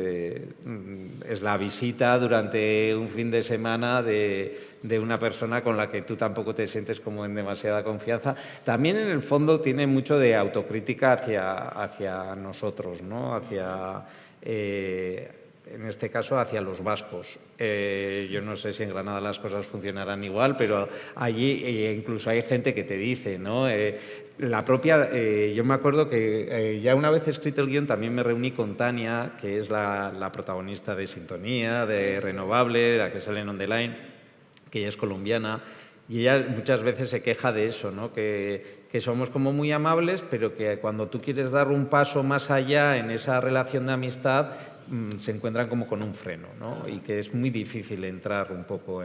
Es la visita durante un fin de semana de una persona con la que tú tampoco te sientes como en demasiada confianza. También en el fondo tiene mucho de autocrítica hacia nosotros, ¿no? En este caso hacia los vascos. Yo no sé si en Granada las cosas funcionarán igual, pero allí incluso hay gente que te dice, ¿no? Yo me acuerdo que ya una vez escrito el guión también me reuní con Tania, que es la protagonista de Sintonía, de Renovable, la que sale en On The Line, que ella es colombiana, y ella muchas veces se queja de eso, ¿no? Que somos como muy amables, pero que cuando tú quieres dar un paso más allá en esa relación de amistad, se encuentran como con un freno, ¿no? Y que es muy difícil entrar un poco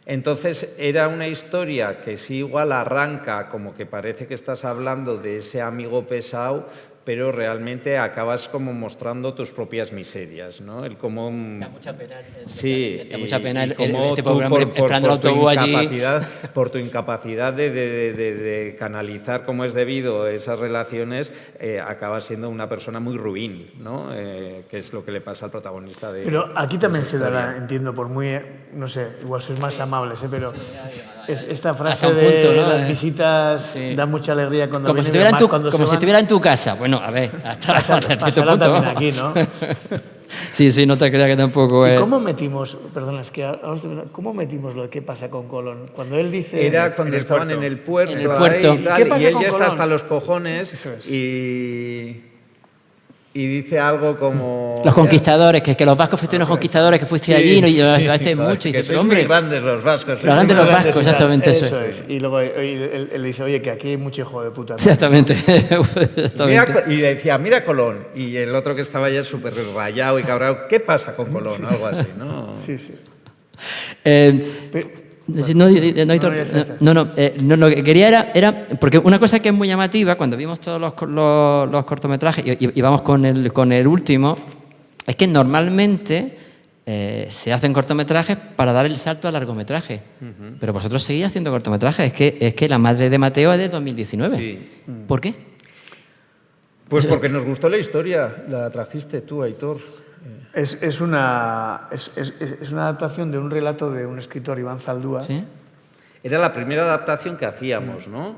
Entonces era una historia que sí igual arranca como que parece que estás hablando de ese amigo pesado, pero realmente acabas como mostrando tus propias miserias, ¿no? El cómo... Da mucha pena. Sí, Da mucha pena cómo este tú, pobre hombre esperando el autobús allí. por tu incapacidad de canalizar como es debido esas relaciones, acabas siendo una persona muy ruin, ¿no? Que es lo que le pasa al protagonista de... Pero aquí también se dará, entiendo, por muy, no sé, igual sois más amables, pero esta frase hasta un punto, de ¿no? las visitas Sí. da mucha alegría cuando Como, vienen, si estuviera, en además tu, cuando como se si van, estuviera en tu casa. Bueno, a ver, hasta cierto pasará punto. también aquí, ¿no? Sí, sí, no te creas que tampoco ¿Y es... cómo metimos, perdona, es que ahora estoy viendo, cómo metimos lo de qué pasa con Colón? Cuando él dice... Era cuando en el estaban puerto. en el puerto, En el ahí puerto. y tal, ¿Qué pasa y él con ya está Colón? hasta los cojones Eso es. y dice algo como... Los conquistadores, que los vascos fuiste unos conquistadores que fuiste allí, ¿no? Y yo ayudaste Joder, mucho. Y que dice, sois pero muy hombre, grandes los vascos. Los grandes los vascos, Eso exactamente eso. es. Y luego él le dice, oye, que aquí hay mucho hijo de puta, ¿no? Exactamente. Exactamente. Y le decía, mira Colón. Y el otro que estaba ya súper rayado y cabrado, ¿qué pasa con Colón? Algo así, ¿no? Sí, sí. No, lo que quería era porque una cosa que es muy llamativa cuando vimos todos los cortometrajes y vamos con el último, es que normalmente se hacen cortometrajes para dar el salto al largometraje. Pero vosotros seguís haciendo cortometrajes. Es que La madre de Mateo es de 2019. Sí. ¿Por qué? Pues porque nos gustó la historia, la trajiste tú, Aitor. Es una adaptación de un relato de un escritor, Iván Zaldúa. ¿Sí? Era la primera adaptación que hacíamos, ¿no?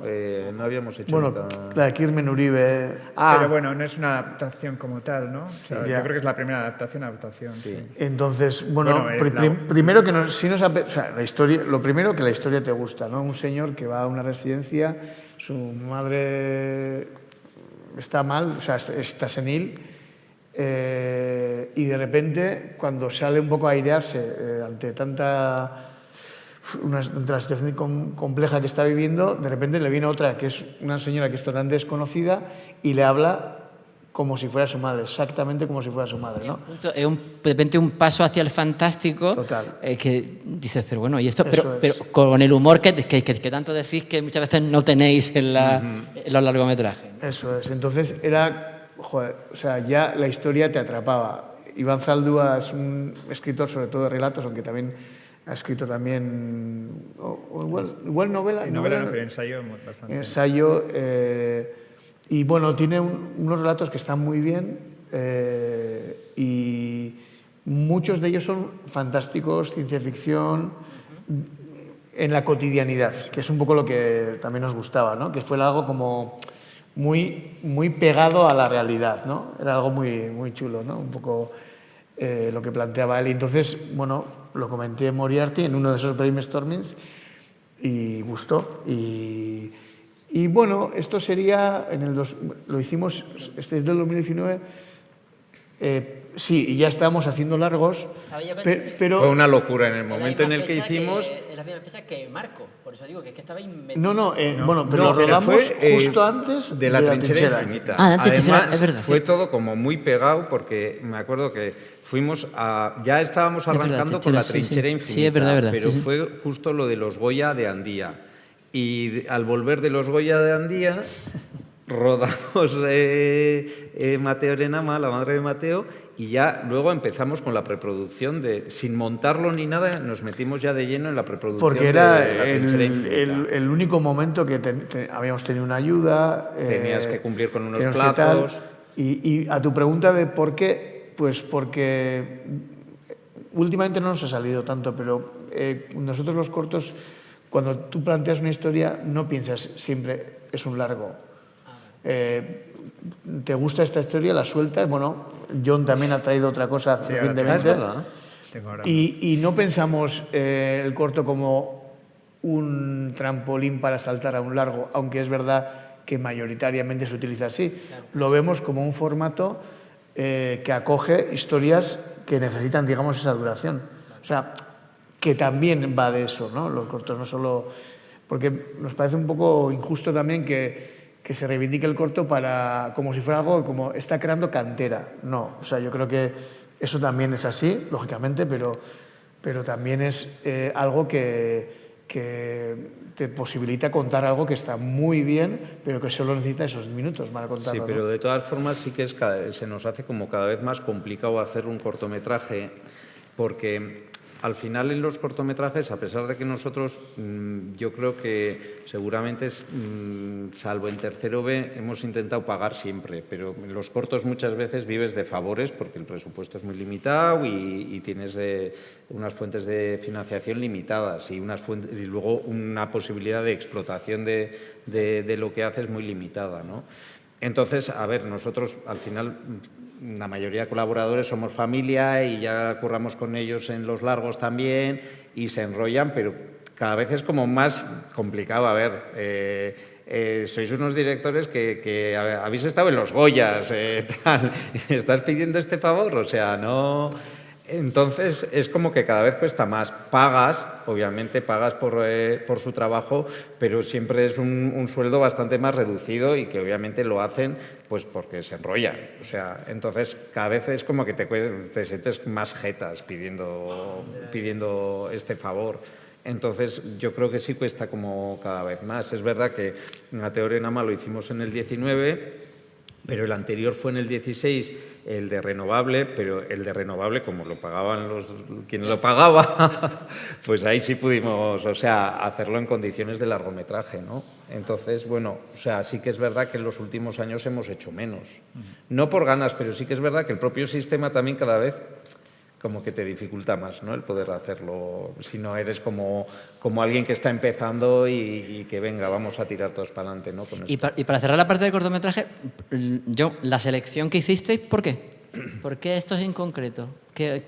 No habíamos hecho Bueno, nunca... la de Kirmen Uribe. Pero bueno, no es una adaptación como tal, ¿no? O sea, ya. yo creo que es la primera adaptación. Sí. Entonces, Bueno, primero que o sea, la historia, lo primero que la historia te gusta, ¿no? Un señor que va a una residencia, su madre está mal, o sea, está senil, y de repente, cuando sale un poco a airearse ante ante la situación compleja que está viviendo, de repente le viene otra, que es una señora que es totalmente desconocida, y le habla como si fuera su madre, exactamente como si fuera su madre, ¿no? Es de repente un paso hacia el fantástico. Total. Que dices, pero bueno, y esto, Eso pero con el humor que tanto decís que muchas veces no tenéis en los largometrajes. Eso es. Entonces era, joder, o sea, ya la historia te atrapaba. Iván Zaldúa es un escritor sobre todo de relatos, aunque también ha escrito también, igual novela. Novela no, pero ensayo bastante. Ensayo, y bueno, tiene unos relatos que están muy bien, y muchos de ellos son fantásticos, ciencia ficción, en la cotidianidad, que es un poco lo que también nos gustaba, ¿no? Que fue algo como muy pegado a la realidad, ¿no? Era algo muy chulo, ¿no? Un poco lo que planteaba él. Y entonces, bueno, lo comenté en Moriarty en uno de esos brainstormings y gustó. Y bueno, esto sería, lo hicimos, este es del 2019, sí, y ya estábamos haciendo largos, pero... Fue una locura en el momento en el que hicimos... Es la misma fecha que Marco, por eso digo que es que estaba bueno, pero lo rodamos justo antes de la trinchera infinita. Además, es verdad. Fue todo como muy pegado porque me acuerdo que ya estábamos arrancando con la trinchera infinita, sí, es verdad, pero fue justo lo de los Goya de Andía. Y al volver de los Goya de Andía, rodamos Mateo Arenama, La madre de Mateo, y ya luego empezamos con la preproducción sin montarlo ni nada, nos metimos ya de lleno en la preproducción. Porque era de la trinchera infinita. el único momento que habíamos tenido una ayuda. Tenías que cumplir con unos plazos. Y a tu pregunta de por qué, pues porque últimamente no nos ha salido tanto, pero nosotros los cortos, cuando tú planteas una historia, no piensas siempre es un largo. ¿Te gusta esta historia? ¿La sueltas? Bueno, John también ha traído otra cosa recientemente. Y no pensamos el corto como un trampolín para saltar a un largo, aunque es verdad que mayoritariamente se utiliza así. Claro. Lo vemos como un formato que acoge historias que necesitan, digamos, esa duración. O sea, que también va de eso, ¿no? Los cortos, no solo... Porque nos parece un poco injusto también que se reivindique el corto como si fuera algo como está creando cantera. No, o sea, yo creo que eso también es así, lógicamente, pero pero también es algo que te posibilita contar algo que está muy bien, pero que solo necesita esos minutos para contarlo. Sí, pero ¿no? de todas formas sí que se nos hace como cada vez más complicado hacer un cortometraje, porque al final en los cortometrajes, a pesar de que nosotros, yo creo que seguramente, salvo en tercero B, hemos intentado pagar siempre, pero en los cortos muchas veces vives de favores porque el presupuesto es muy limitado y tienes unas fuentes de financiación limitadas y luego una posibilidad de explotación de lo que haces muy limitada, ¿no? Entonces, a ver, nosotros al final, la mayoría de colaboradores somos familia y ya curramos con ellos en los largos también y se enrollan, pero cada vez es como más complicado. A ver, sois unos directores que habéis estado en los Goyas, tal, ¿estás pidiendo este favor? O sea, no... Entonces, es como que cada vez cuesta más. Pagas, obviamente pagas por su trabajo, pero siempre es un sueldo bastante más reducido y que obviamente lo hacen pues porque se enrollan. O sea, entonces cada vez es como que te sientes más jetas pidiendo este favor. Entonces, yo creo que sí cuesta como cada vez más. Es verdad que a Teorenama lo hicimos en el 19, pero el anterior fue en el 16, el de renovable, pero el de renovable, como lo pagaban quien lo pagaba, pues ahí sí pudimos, o sea, hacerlo en condiciones de largometraje, ¿no? Entonces, bueno, o sea, sí que es verdad que en los últimos años hemos hecho menos. No por ganas, pero sí que es verdad que el propio sistema también cada vez como que te dificulta más, ¿no?, el poder hacerlo, si no eres como alguien que está empezando y que venga, vamos a tirar todos para adelante, ¿no? Con y para cerrar la parte del cortometraje, la selección que hicisteis, ¿por qué? ¿Por qué estos en concreto? ¿Qué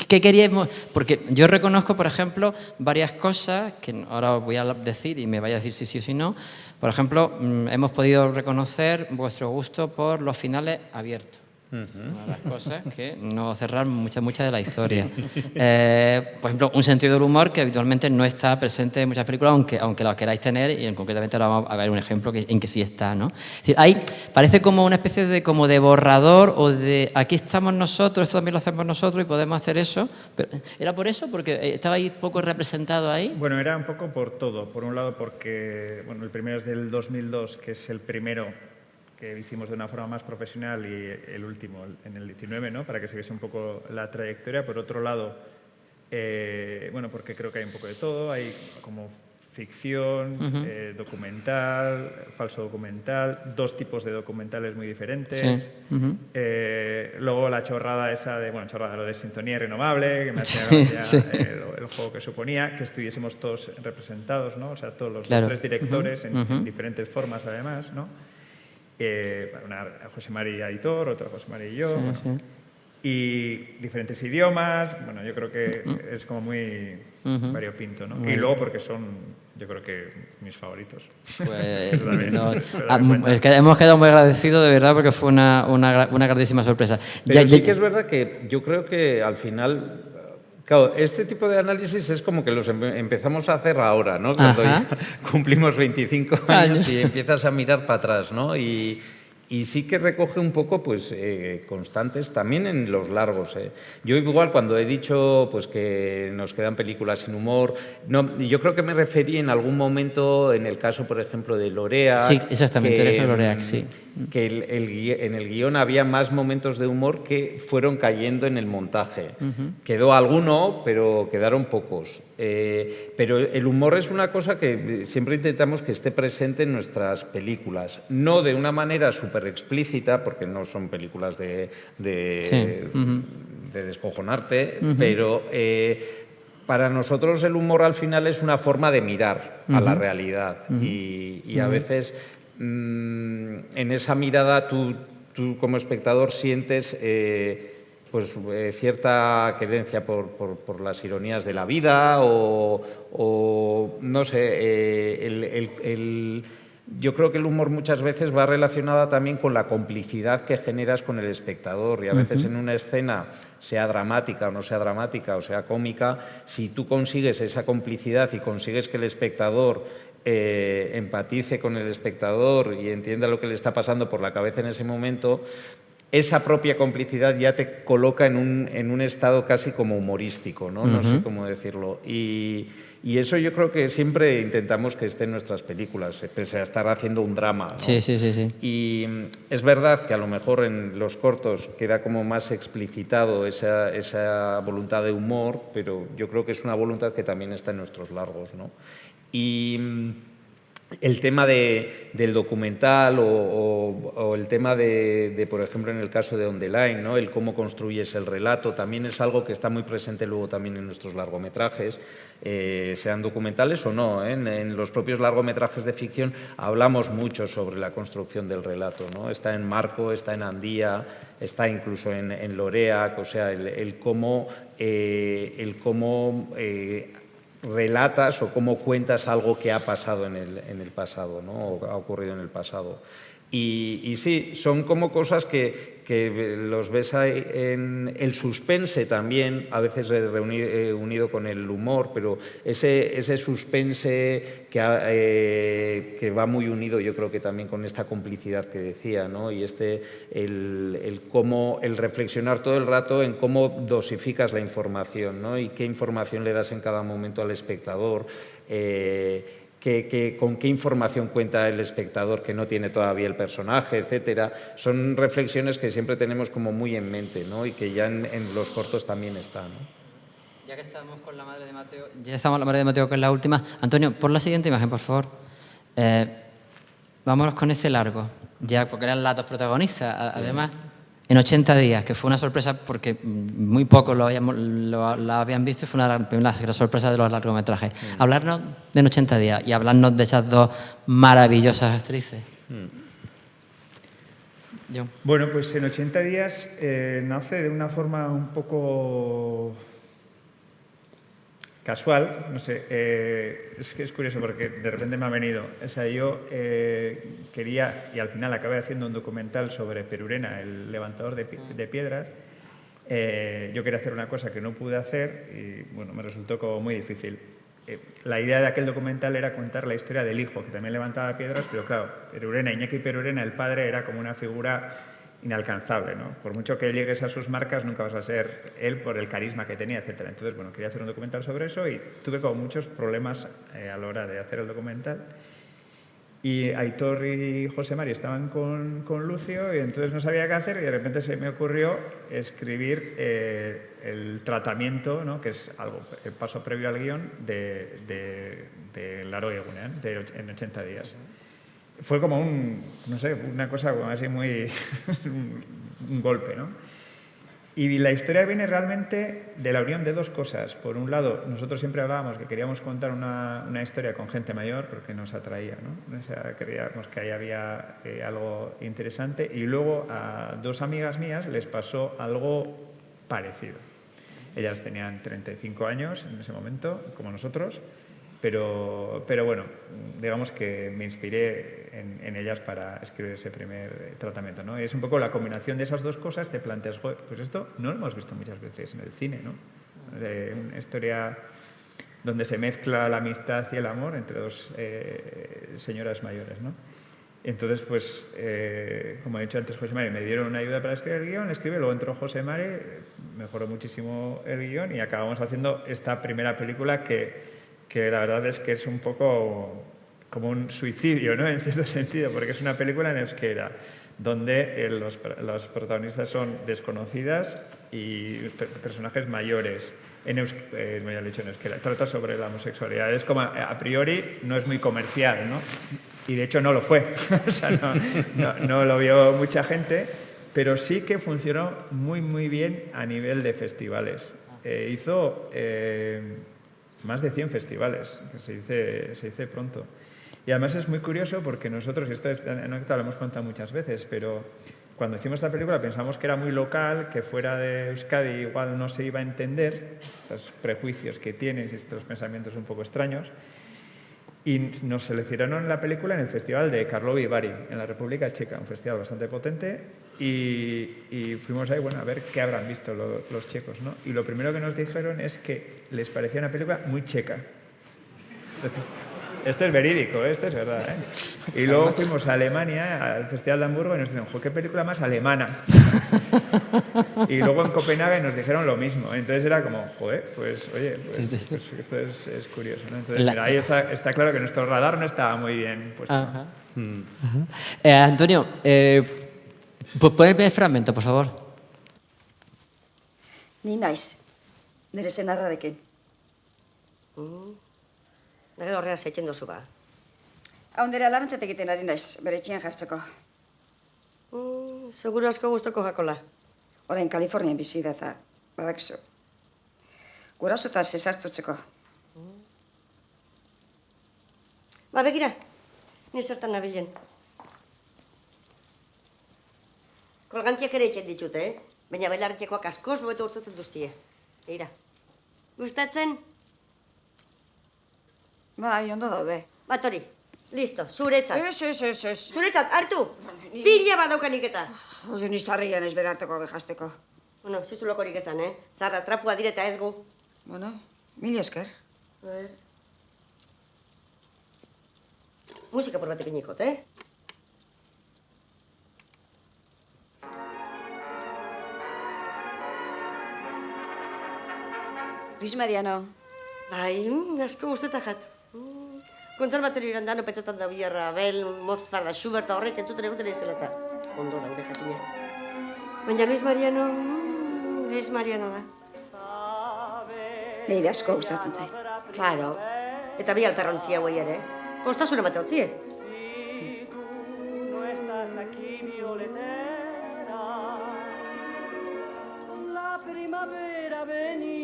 queríamos? Porque yo reconozco, por ejemplo, varias cosas que ahora os voy a decir y me vais a decir si sí o si no. Por ejemplo, hemos podido reconocer vuestro gusto por los finales abiertos. Una de las cosas que no cerrar mucha de la historia. Por ejemplo, un sentido del humor que habitualmente no está presente en muchas películas, aunque lo queráis tener, y concretamente ahora vamos a ver un ejemplo en que sí está, ¿no? Es decir, ahí parece como una especie de borrador o de aquí estamos nosotros, esto también lo hacemos nosotros y podemos hacer eso. Pero, ¿era por eso? ¿Porque estaba ahí poco representado ahí? Bueno, era un poco por todo. Por un lado porque el primero es del 2002, que es el primero que hicimos de una forma más profesional, y el último en el 19, ¿no?, para que se viese un poco la trayectoria. Por otro lado, porque creo que hay un poco de todo, hay como ficción, documental, falso documental, dos tipos de documentales muy diferentes. Sí. Luego la chorrada esa lo de sintonía renovable, que me hacía gracia, el juego que suponía, que estuviésemos todos representados, ¿no? O sea, todos los tres directores en diferentes formas además, ¿no? Una José María Aitor, otra José María y yo, y diferentes idiomas. Bueno, yo creo que es como muy variopinto, ¿no? Y luego porque son, yo creo que mis favoritos. Pues hemos quedado muy agradecidos, de verdad, porque fue una grandísima sorpresa. Pero sí que es verdad que yo creo que al final... Claro, este tipo de análisis es como que los empezamos a hacer ahora, ¿no? Cuando ya cumplimos 25 años y empiezas a mirar para atrás, ¿no? Y sí que recoge un poco, pues, constantes también en los largos. Yo igual cuando he dicho, pues, que nos quedan películas sin humor, no, yo creo que me referí en algún momento, en el caso, por ejemplo, de Loreac. Sí, exactamente, eso de Loreac, sí. Que en el guión había más momentos de humor que fueron cayendo en el montaje. Quedó alguno, pero quedaron pocos. Pero el humor es una cosa que siempre intentamos que esté presente en nuestras películas. No de una manera súper explícita, porque no son películas de descojonarte, pero... para nosotros el humor al final es una forma de mirar a la realidad y a veces en esa mirada tú como espectador sientes cierta querencia por las ironías de la vida o no sé, yo creo que el humor muchas veces va relacionada también con la complicidad que generas con el espectador y a veces en una escena, sea dramática o no sea dramática o sea cómica, si tú consigues esa complicidad y consigues que el espectador empatice con el espectador y entienda lo que le está pasando por la cabeza en ese momento, esa propia complicidad ya te coloca en un estado casi como humorístico, ¿no? No sé cómo decirlo. Y eso yo creo que siempre intentamos que esté en nuestras películas, pese a estar haciendo un drama, ¿no? Sí. Y es verdad que a lo mejor en los cortos queda como más explicitado esa voluntad de humor, pero yo creo que es una voluntad que también está en nuestros largos, ¿no? Y el tema del documental o el tema de, por ejemplo, en el caso de On the Line, ¿no? El cómo construyes el relato, también es algo que está muy presente luego también en nuestros largometrajes, sean documentales o no, ¿eh? En los propios largometrajes de ficción hablamos mucho sobre la construcción del relato, ¿no? Está en Marco, está en Andía, está incluso en Loreac, o sea, el cómo relatas o cómo cuentas algo que ha pasado en el pasado, ¿no? O ha ocurrido en el pasado. Y sí, son como cosas que los ves ahí en el suspense también, a veces unido con el humor, pero ese suspense que va muy unido, yo creo que también con esta complicidad que decía, ¿no? Y el reflexionar todo el rato en cómo dosificas la información, ¿no? Y qué información le das en cada momento al espectador, con qué información cuenta el espectador que no tiene todavía el personaje, etcétera. Son reflexiones que siempre tenemos como muy en mente, ¿no? Y que ya en los cortos también están, ¿no? Ya que estamos con la madre de Mateo, que es la última. Antonio, pon la siguiente imagen, por favor. Vámonos con este largo, ya porque eran las dos protagonistas, además. En 80 días, que fue una sorpresa porque muy pocos la habían visto y fue una de las primeras sorpresas de los largometrajes. Hablarnos de En 80 días y hablarnos de esas dos maravillosas actrices. John. Bueno, pues En 80 días nace de una forma un poco casual, no sé, es que es curioso porque de repente me ha venido. O sea, yo quería, y al final acabé haciendo un documental sobre Perurena, el levantador de piedras. Yo quería hacer una cosa que no pude hacer y, bueno, me resultó como muy difícil. La idea de aquel documental era contar la historia del hijo, que también levantaba piedras, pero claro, Iñaki Perurena, el padre, era como una figura inalcanzable, ¿no? Por mucho que llegues a sus marcas, nunca vas a ser él por el carisma que tenía, etcétera. Entonces, bueno, quería hacer un documental sobre eso y tuve como muchos problemas a la hora de hacer el documental. Y Aitor y José Mari estaban con Lucio y entonces no sabía qué hacer y de repente se me ocurrió escribir el tratamiento, ¿no? Que es el paso previo al guión de Laro Egunean, En 80 días. Fue como no sé, una cosa como así muy un golpe, ¿no? Y la historia viene realmente de la unión de dos cosas. Por un lado, nosotros siempre hablábamos que queríamos contar una historia con gente mayor porque nos atraía, ¿no? O sea, creíamos que ahí había algo interesante. Y luego a dos amigas mías les pasó algo parecido. Ellas tenían 35 años en ese momento, como nosotros. Pero bueno, digamos que me inspiré en ellas para escribir ese primer tratamiento, ¿no? Y es un poco la combinación de esas dos cosas, te planteas, pues esto no lo hemos visto muchas veces en el cine, ¿no? Una historia donde se mezcla la amistad y el amor entre dos señoras mayores, ¿no? Entonces, pues, como he dicho antes, José Mari me dieron una ayuda para escribir el guión, luego entró José Mari, mejoró muchísimo el guión y acabamos haciendo esta primera película que la verdad es que es un poco como un suicidio, ¿no? En cierto sentido, porque es una película en euskera, donde los protagonistas son desconocidas y personajes mayores. Me he dicho en euskera. Trata sobre la homosexualidad. Es como, a priori, no es muy comercial, ¿no? Y de hecho no lo fue. O sea, no lo vio mucha gente, pero sí que funcionó muy, muy bien a nivel de festivales. Hizo más de 100 festivales, que se dice pronto. Y además es muy curioso porque nosotros, y esta anécdota lo hemos contado muchas veces, pero cuando hicimos esta película pensamos que era muy local, que fuera de Euskadi igual no se iba a entender, estos prejuicios que tienes y estos pensamientos un poco extraños, y nos seleccionaron la película en el Festival de Karlovy Vary, en la República Checa, un festival bastante potente, y fuimos ahí, bueno, a ver qué habrán visto los checos, ¿no? Y lo primero que nos dijeron es que les parecía una película muy checa. esto es verídico, esto es verdad. Y luego fuimos a Alemania, al Festival de Hamburgo, y nos dijeron, ¿qué película más alemana? Y luego en Copenhague nos dijeron lo mismo. Entonces era como, joder, pues oye, pues esto es curioso, ¿no? Entonces, mira, ahí está claro que nuestro radar no estaba muy bien puesto. Antonio, ponme el fragmento, por favor. Ni naiz, nire senarrarekin. Nire horrea zaitzen dozu ba. Hau nire alabentzat egiten ari naiz, bere etxean jartzeko. Seguro asko gustoko jakola. Orain Kalifornian bizi da eta badakizu. Gurasotaz ezaztutzeko. Ba, begira, ni zertan nabilen. Kolgantziak ere itxen ditut, Baina belartiekoak askoz boetu urtzatzen duztie. Eira. Gustatzen? Bai, ondo daude. Bat hori. Listo, zuretzat. Ez. Zuretzat, hartu! Pila badaukanik eta. Hori nizarrian ez berarteko behazteko. Bueno, zizulokorik esan, Zarra trapua direta ez gu. Bueno, mil esker. A ver. Musika por batekin ikot, Luis Mariano. Bai, asko guztetan jat. Kontserbaterio irandano pentsatan da biarra, Abel, Mozart, Schubert, horrek entzuten eguten izela eta ondo daude jakina. Baina Luis Mariano da. Nire asko gustatzen zait. Claro. Eta bi alperrontzi hauei ere. Postasuna mate hotzie.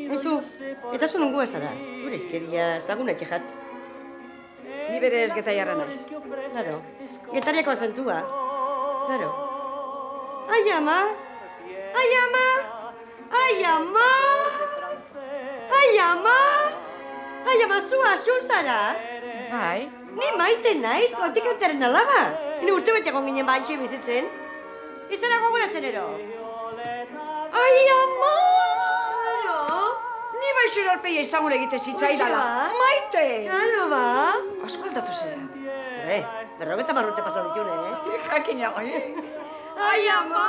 Aizu, eta zu nungu ezara. Zure izkeria, zagun etxejat. Ni bere ez geta jarra naiz. Claro. Getariako azentua. Claro. Ai, ama! Ai, ama! Ai, ama! Ai, ama! Ai, ama, zua, zara? Bai. Ni maite naiz, praktikantaren alaba. Ni urte beteko ginen bantxe bizitzen. Izara gogoratzen ero. Ai, ama! Ni bai xerarpeia izango egite zitzaidala. Maite! Kalo, ba? Asko aldatu zera. Berrogeta marrute pasa ditune, Jakinago, Ai, ama!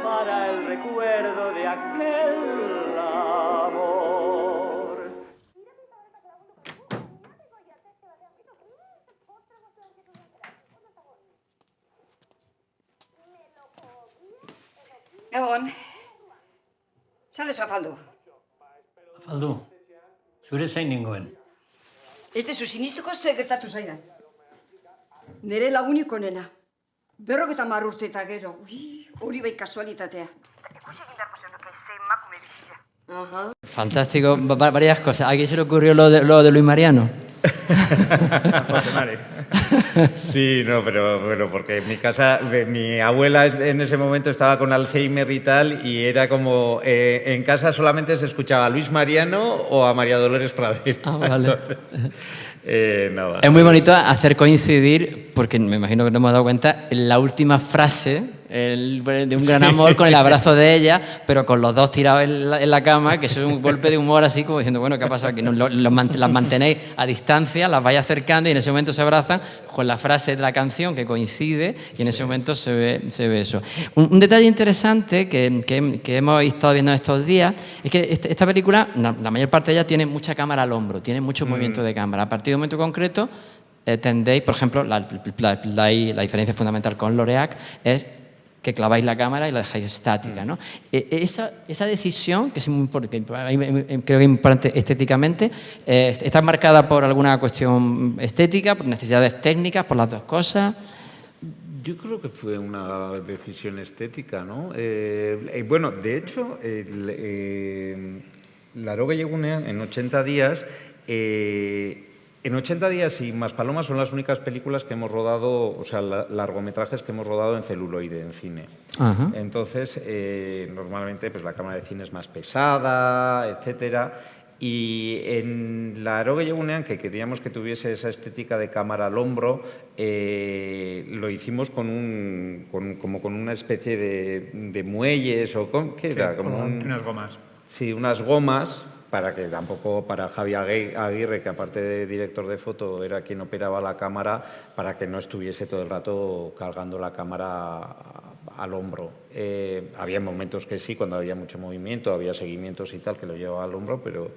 Para el recuerdo de aquel amor. Egon. Zadezu afaldu. Afaldu, zure zain nengoen. Ez dezu sinistuko ze gertatu zaidan. Nere lagunik onena. 50 urte eta gero. Hori bai kasualitatea. Fantástico, varias cosas. ¿A quién se le ocurrió lo de Luis Mariano? José Mari. Sí, no, pero porque en mi casa, mi abuela en ese momento estaba con Alzheimer y tal, y era como, en casa solamente se escuchaba a Luis Mariano o a María Dolores Pradera. Ah, vale. Entonces, nada. Es muy bonito hacer coincidir, porque me imagino que nos hemos dado cuenta, en la última frase de un gran amor con el abrazo de ella, pero con los dos tirados en la cama, que es un golpe de humor así como diciendo, bueno, ¿qué ha pasado? Que las mantenéis a distancia, las vais acercando y en ese momento se abrazan con la frase de la canción que coincide y en ese momento se ve eso. Un detalle interesante que hemos estado viendo estos días es que esta película, la mayor parte de ella tiene mucha cámara al hombro, tiene mucho movimiento de cámara. A partir de un momento concreto tendéis, por ejemplo, la diferencia fundamental con Loreac es que claváis la cámara y la dejáis estática, ¿no? Esa decisión, que es muy importante, creo que es importante estéticamente, ¿está marcada por alguna cuestión estética, por necesidades técnicas, por las dos cosas? Yo creo que fue una decisión estética, ¿no? Bueno, de hecho, Laroge Egunean, en 80 días... En 80 días y Maspalomas son las únicas películas que hemos rodado, o sea, largometrajes que hemos rodado en celuloide, en cine. Ajá. Entonces, normalmente pues, la cámara de cine es más pesada, etcétera. Y en la Laroge Egunean, que queríamos que tuviese esa estética de cámara al hombro, lo hicimos con una especie de muelles o ¿qué era? Como unas gomas. Sí, unas gomas para que tampoco, para Javi Aguirre, que aparte de director de foto era quien operaba la cámara, para que no estuviese todo el rato cargando la cámara al hombro. Había momentos que sí, cuando había mucho movimiento, había seguimientos y tal, que lo llevaba al hombro, pero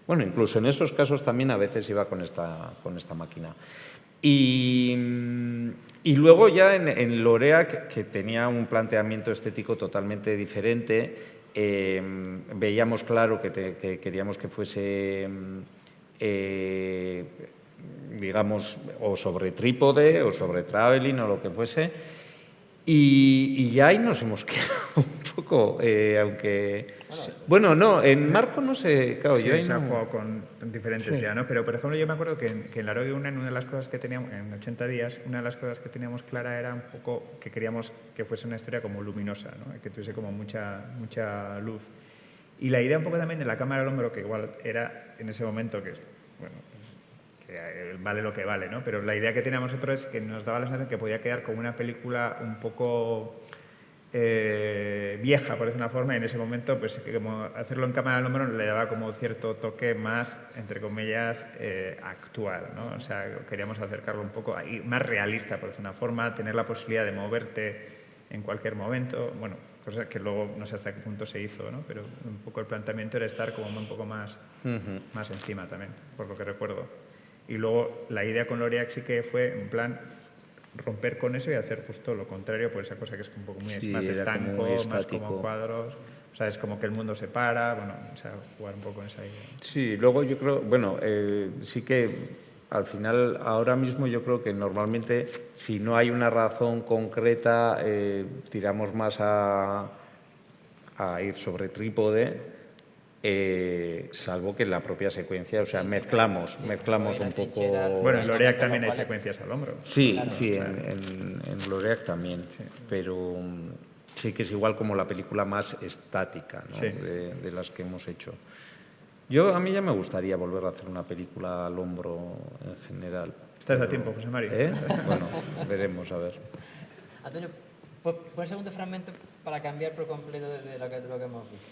bueno, incluso en esos casos también a veces iba con esta máquina. Y luego ya en Lorea, que tenía un planteamiento estético totalmente diferente, veíamos claro que queríamos que fuese, digamos, o sobre trípode o sobre traveling o lo que fuese, y ya ahí nos hemos quedado un poco, aunque... Bueno, no, en Marco no sé, claro, Sí, yo ahí se ha no... jugado con diferentes ya, ¿no? Pero, por ejemplo, yo me acuerdo que en la Rogue una de las cosas que teníamos, en 80 días, una de las cosas que teníamos clara era un poco que queríamos que fuese una historia como luminosa, ¿no? Que tuviese como mucha luz. Y la idea un poco también de la cámara al hombro, que igual era en ese momento, que, bueno, que vale lo que vale, ¿no? Pero la idea que teníamos nosotros es que nos daba la sensación que podía quedar como una película un poco vieja, por decir una forma, y en ese momento, pues que como hacerlo en cámara al hombro le daba como cierto toque más, entre comillas, actual, ¿no? O sea, queríamos acercarlo un poco ahí, más realista, por decir una forma, tener la posibilidad de moverte en cualquier momento, bueno, cosa que luego no sé hasta qué punto se hizo, ¿no? Pero un poco el planteamiento era estar como un poco más encima también, por lo que recuerdo. Y luego la idea con L'Oreal sí que fue, en plan, romper con eso y hacer justo lo contrario, por esa cosa que es un poco muy más estanco, más como cuadros, o sea, es como que el mundo se para, bueno, o sea, jugar un poco en esa idea. Sí, luego yo creo, bueno, sí que al final, ahora mismo yo creo que normalmente, si no hay una razón concreta, tiramos más a ir sobre trípode, salvo que en la propia secuencia, o sea, mezclamos un poco... Bueno, en L'Oreal también hay secuencias al hombro. Sí, claro, sí, claro. En L'Oreal también, sí. Pero sí que es igual como la película más estática, ¿no? Sí. De las que hemos hecho. A mí ya me gustaría volver a hacer una película al hombro en general. ¿Estás a tiempo, José Mario? Bueno, veremos, a ver. Antonio, pon el segundo fragmento para cambiar por completo de lo que hemos visto.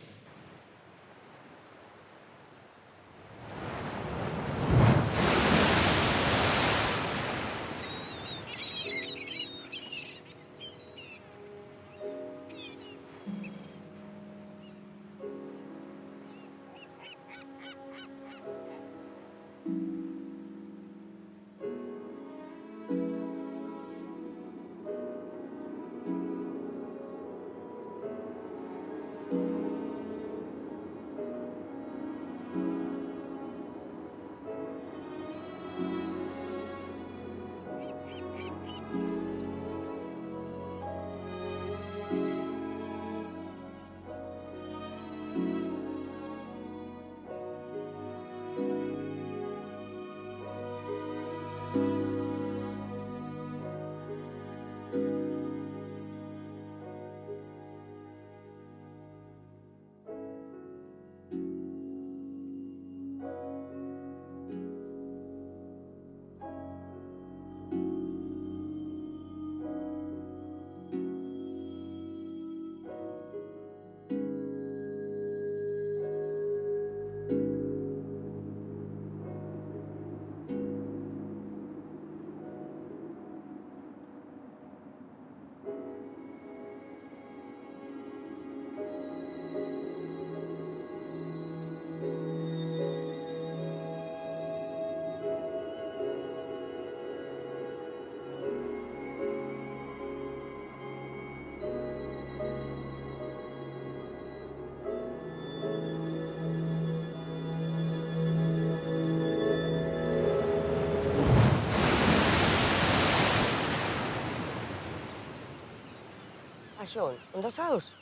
Axón, ondo zauz?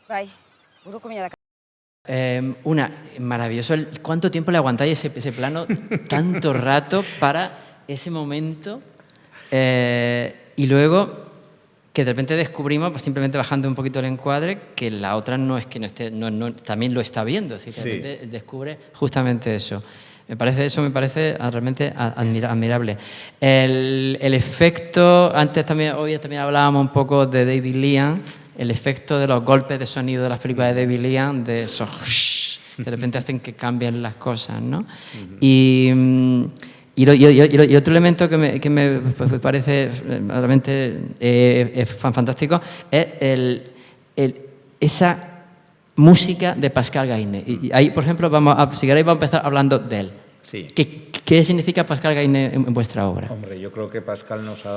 Bai, buruko mina da. Maravilloso. ¿Cuánto tiempo le aguantáis ese plano? Tanto rato para ese momento. Y luego que de repente descubrimos, pues simplemente bajando un poquito el encuadre, que la otra no es que no esté, también lo está viendo. Es decir, de repente descubre justamente eso. Eso me parece realmente admirable. El efecto, hoy también hablábamos un poco de David Lean, el efecto de los golpes de sonido de las películas de David Lean, de esos de repente hacen que cambien las cosas, ¿no? Y otro elemento que me parece realmente fantástico es esa música de Pascal Gainé. Y ahí, por ejemplo, si queréis vamos a empezar hablando de él. Sí. ¿Qué significa Pascal Gainé en vuestra obra? Hombre, yo creo que Pascal nos ha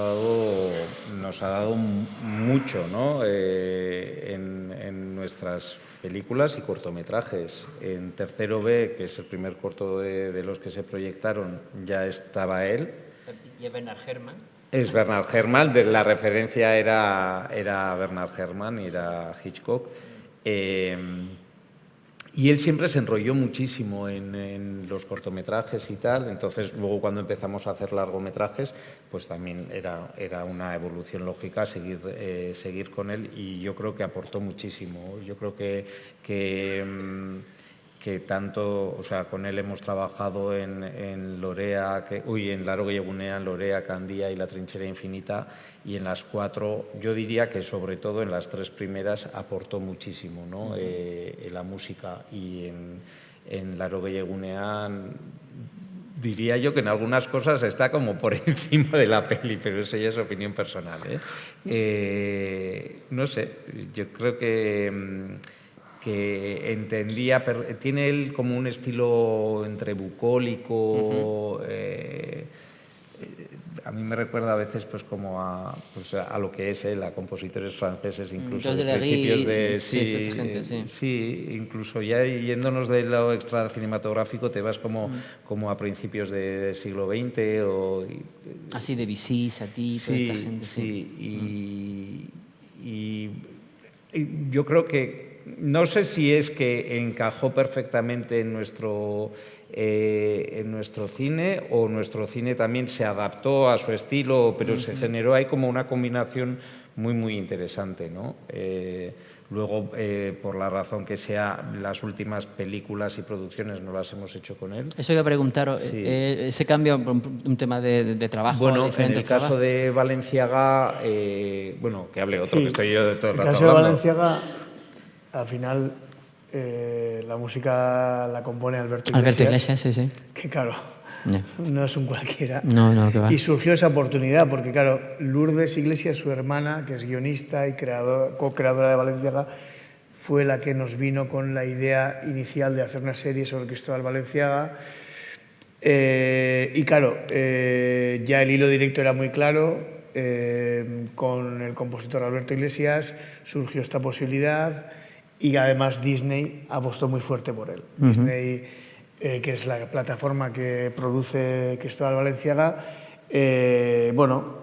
dado mucho, ¿no? En nuestras películas y cortometrajes. En Tercero B, que es el primer corto de los que se proyectaron, ya estaba él. ¿Y es Bernard Herrmann? Es Bernard Herrmann, la referencia era Bernard Herrmann, era Hitchcock. Y él siempre se enrolló muchísimo en los cortometrajes y tal, entonces luego cuando empezamos a hacer largometrajes, pues también era una evolución lógica seguir con él, y yo creo que aportó muchísimo. Yo creo que tanto, o sea, con él hemos trabajado en Lorea, en Laro Guillegunea, en Lorea, Candía y La Trinchera Infinita, y en las 4, yo diría que sobre todo en las 3 primeras aportó muchísimo, ¿no? En la música, y en Laro Guillegunea diría yo que en algunas cosas está como por encima de la peli, pero eso ya es opinión personal, ¿eh? No sé, yo creo que entendía, tiene él como un estilo entre bucólico, a mí me recuerda a veces pues como a lo que es él, a compositores franceses, incluso de principios de... Sí, incluso ya yéndonos de lo extra cinematográfico te vas como a principios del siglo XX o... Así de Debussy, Satie, toda esta gente. Sí. Y yo creo que, no sé si es que encajó perfectamente en nuestro cine, o nuestro cine también se adaptó a su estilo, pero se generó ahí como una combinación muy interesante, ¿no? Luego, por la razón que sea, las últimas películas y producciones no las hemos hecho con él. Eso iba a preguntaros, sí. Ese cambio, un tema de trabajo. Bueno, en el caso de Balenciaga, bueno, que hable otro, sí, que estoy yo de todo el rato caso hablando. De Balenciaga, al final, la música la compone Alberto Iglesias. Sí. Que claro, no es un cualquiera. No, que va. Y surgió esa oportunidad, porque claro, Lourdes Iglesias, su hermana, que es guionista y co-creadora de Balenciaga, fue la que nos vino con la idea inicial de hacer una serie sobre Cristóbal Balenciaga. Y claro, ya el hilo directo era muy claro, con el compositor Alberto Iglesias surgió esta posibilidad, y además Disney apostó muy fuerte por él. Disney, que es la plataforma que produce Cristóbal Balenciaga,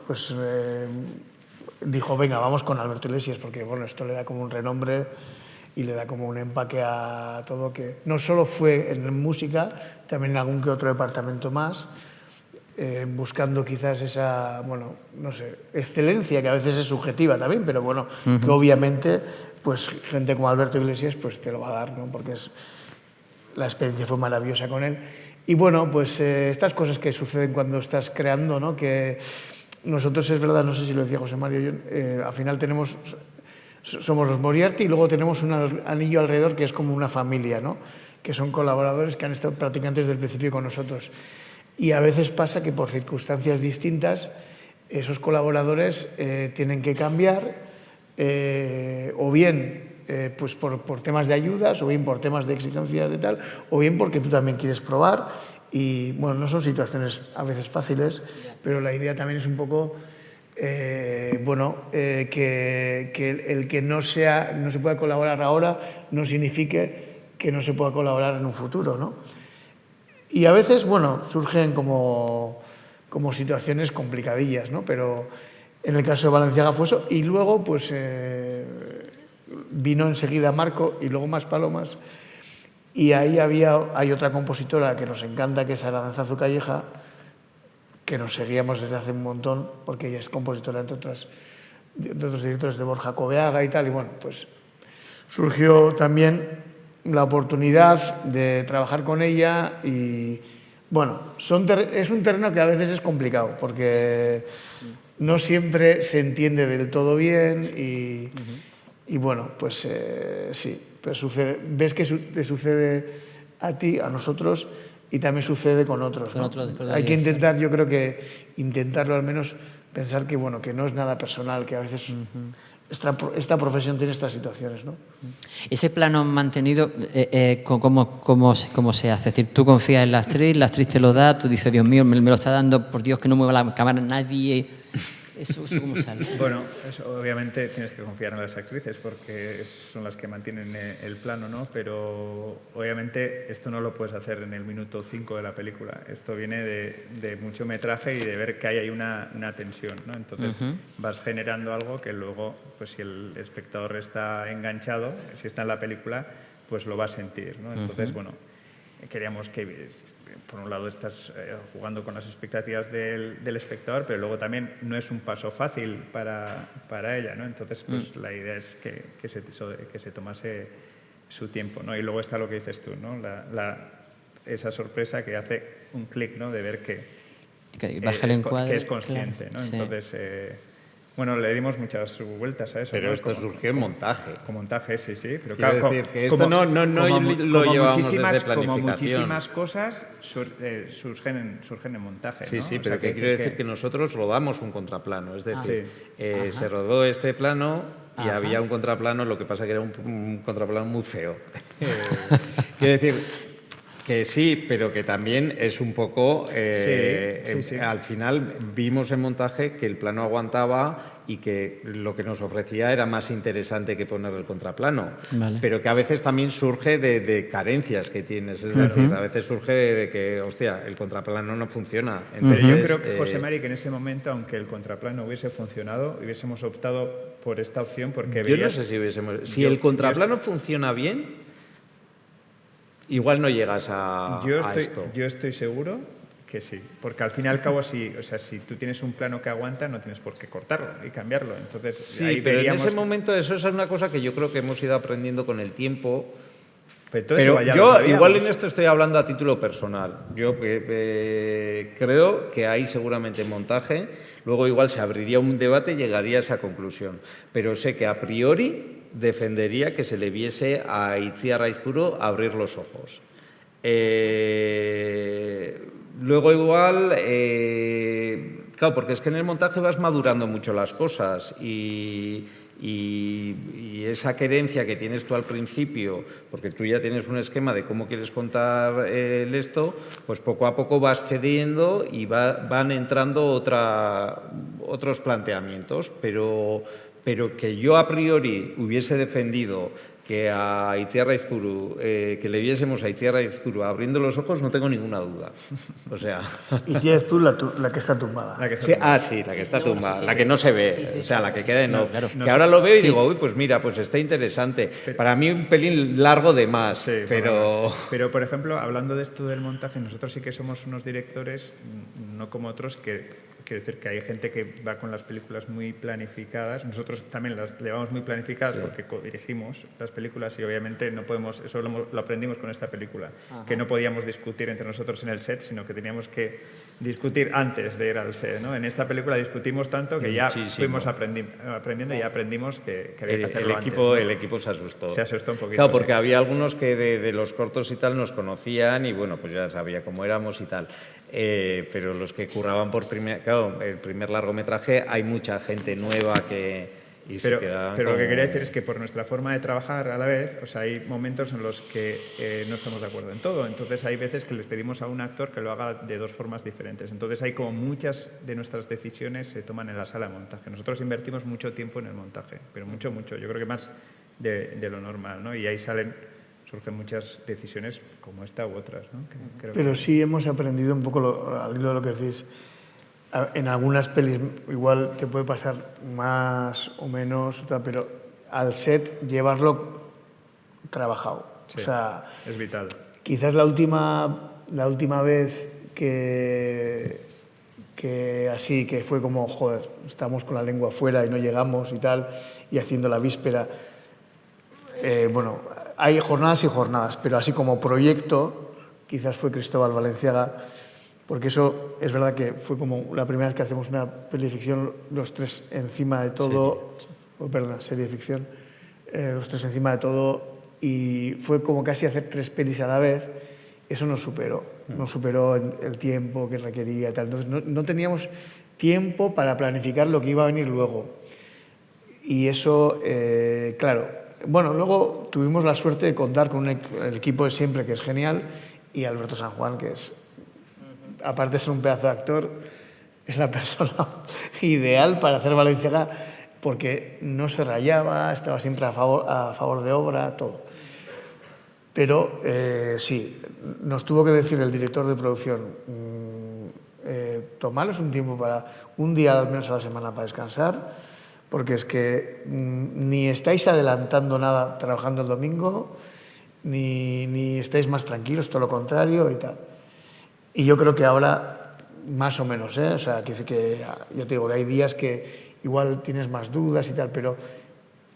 pues dijo, venga, vamos con Alberto Iglesias, porque bueno, esto le da como un renombre y le da como un empaque a todo, que no solo fue en música, también en algún que otro departamento más, buscando quizás esa, bueno, no sé, excelencia, que a veces es subjetiva también, pero bueno, que obviamente, pues gente como Alberto Iglesias pues te lo va a dar, ¿no? Porque la experiencia fue maravillosa con él. Y bueno, pues estas cosas que suceden cuando estás creando, ¿no? Que nosotros, es verdad, no sé si lo decía José Mario, al final somos los Moriarty, y luego tenemos un anillo alrededor que es como una familia, ¿no? Que son colaboradores que han estado prácticamente desde el principio con nosotros. Y a veces pasa que por circunstancias distintas esos colaboradores tienen que cambiar, o bien pues por temas de ayudas, o bien por temas de exigencias de tal, o bien porque tú también quieres probar. Y bueno, no son situaciones a veces fáciles, pero la idea también es un poco que el que no se pueda colaborar ahora no signifique que no se pueda colaborar en un futuro, ¿no? Y a veces, bueno, surgen como situaciones complicadillas, ¿no? Pero en el caso de Balenciaga fue eso. Y luego, pues, vino enseguida Marco y luego más Palomas. Y ahí hay otra compositora que nos encanta, que es Aranzazu Calleja, que nos seguíamos desde hace un montón, porque ella es compositora, entre otros directores, de Borja Coveaga y tal. Y bueno, pues surgió también la oportunidad de trabajar con ella, y bueno, es un terreno que a veces es complicado porque no siempre se entiende del todo bien, Y bueno, pues sí, pues sucede, ves que te sucede a ti, a nosotros, y también sucede con otros, ¿no? Hay que intentar, yo creo que intentarlo al menos, pensar que, bueno, que no es nada personal, que a veces esta profesión tiene estas situaciones, ¿no? Ese plano mantenido, ¿cómo se hace? Es decir, tú confías en la actriz te lo da, tú dices, Dios mío, me lo está dando, por Dios, que no mueva la cámara nadie. ¿Eso cómo sale? Bueno, eso, obviamente tienes que confiar en las actrices porque son las que mantienen el plano, ¿no? Pero obviamente esto no lo puedes hacer en el minuto 5 de la película. Esto viene de mucho metraje y de ver que hay una tensión, ¿no? Entonces vas generando algo que luego, pues si el espectador está enganchado, si está en la película, pues lo va a sentir, ¿no? Entonces, bueno, queríamos que, por un lado, estás jugando con las expectativas del espectador, pero luego también no es un paso fácil para ella, ¿no? Entonces, pues la idea es que se tomase su tiempo, ¿no? Y luego está lo que dices tú, ¿no? Esa sorpresa que hace un clic, ¿no? De ver que es consciente, claro, ¿no? Sí. Entonces, bueno, le dimos muchas vueltas a eso. Pero ¿no? esto surgió en montaje. Con montaje, sí. Pero quiero decir que esto no lo llevamos desde planificación. Como muchísimas cosas surgen en montaje. Sí, ¿no? sí, pero que quiero decir que nosotros rodamos un contraplano. Es decir, se rodó este plano y había un contraplano, lo que pasa que era un contraplano muy feo. Quiero decir que sí, pero que también es un poco... Al final vimos en montaje que el plano aguantaba y que lo que nos ofrecía era más interesante que poner el contraplano. Vale. Pero que a veces también surge de carencias que tienes. Es decir, a veces surge de que, hostia, el contraplano no funciona. Entonces, yo creo que, José Mari, que en ese momento, aunque el contraplano hubiese funcionado, hubiésemos optado por esta opción porque yo no sé si hubiésemos... Si el contraplano funciona bien, igual no llegas a esto. Yo estoy seguro que sí, porque al fin y al cabo, si tú tienes un plano que aguanta, no tienes por qué cortarlo y cambiarlo. Entonces, sí, ahí pero veríamos... en ese momento eso es una cosa que yo creo que hemos ido aprendiendo con el tiempo. Pero yo igual en esto estoy hablando a título personal. Yo creo que hay seguramente montaje, luego igual se abriría un debate y llegaría a esa conclusión. Pero sé que a priori defendería que se le viese a Itziar Aizpuru abrir los ojos. Luego igual, claro, porque es que en el montaje vas madurando mucho las cosas y esa querencia que tienes tú al principio, porque tú ya tienes un esquema de cómo quieres contar esto, pues poco a poco vas cediendo y van entrando otros planteamientos, pero que yo a priori hubiese defendido que a Itziar Aizpuru, que le viésemos a Itziar Aizpuru abriendo los ojos, no tengo ninguna duda. O sea... Itziar Aizpuru, la que está tumbada. La que está tumbada, la que no se ve, o sea, la que queda en off. Que ahora lo veo y digo, uy, pues mira, pues está interesante. Para mí un pelín largo de más, pero... Pero, por ejemplo, hablando de esto del montaje, nosotros sí que somos unos directores, no como otros, que... Quiero decir que hay gente que va con las películas muy planificadas. Nosotros también las llevamos muy planificadas porque dirigimos las películas y obviamente no podemos, eso lo aprendimos con esta película, que no podíamos discutir entre nosotros en el set, sino que teníamos que discutir antes de ir al set, ¿no? En esta película discutimos tanto que ya fuimos aprendiendo y aprendimos que había que hacerlo antes, ¿no? El equipo se asustó. Se asustó un poquito. Claro, porque había algunos que de los cortos y tal nos conocían y bueno, pues ya sabía cómo éramos y tal. Pero los que curraban por el primer largometraje, hay mucha gente nueva que... Pero lo que quería decir es que por nuestra forma de trabajar a la vez, o sea, hay momentos en los que no estamos de acuerdo en todo. Entonces hay veces que les pedimos a un actor que lo haga de dos formas diferentes. Entonces hay como muchas de nuestras decisiones se toman en la sala de montaje. Nosotros invertimos mucho tiempo en el montaje, pero mucho. Yo creo que más de lo normal, ¿no? Y ahí surgen muchas decisiones como esta u otras, ¿no? Pero sí hemos aprendido un poco al hilo de lo que decís. En algunas pelis igual te puede pasar más o menos, pero al set llevarlo trabajado. Sí, o sea, es vital. Quizás la última vez que así, que fue como, joder, estamos con la lengua afuera y no llegamos y tal, y haciendo la víspera. Bueno, hay jornadas y jornadas, pero así como proyecto, quizás fue Cristóbal Valenciaga, porque eso es verdad que fue como la primera vez que hacemos una peli de ficción, los tres encima de todo, serie de ficción, los tres encima de todo, y fue como casi hacer 3 pelis a la vez. Eso nos superó el tiempo que requería y tal. Entonces no teníamos tiempo para planificar lo que iba a venir luego. Y eso, claro, bueno, luego tuvimos la suerte de contar con el equipo de siempre, que es genial, y Alberto San Juan, que es, aparte de ser un pedazo de actor, es la persona ideal para hacer Valenciaga, porque no se rayaba, estaba siempre a favor de obra, todo. Pero sí, nos tuvo que decir el director de producción, tomaros un tiempo un día al menos a la semana para descansar, porque es que ni estáis adelantando nada trabajando el domingo, ni estáis más tranquilos, todo lo contrario y tal. Y yo creo que ahora, más o menos, o sea, que yo te digo que hay días que igual tienes más dudas y tal, pero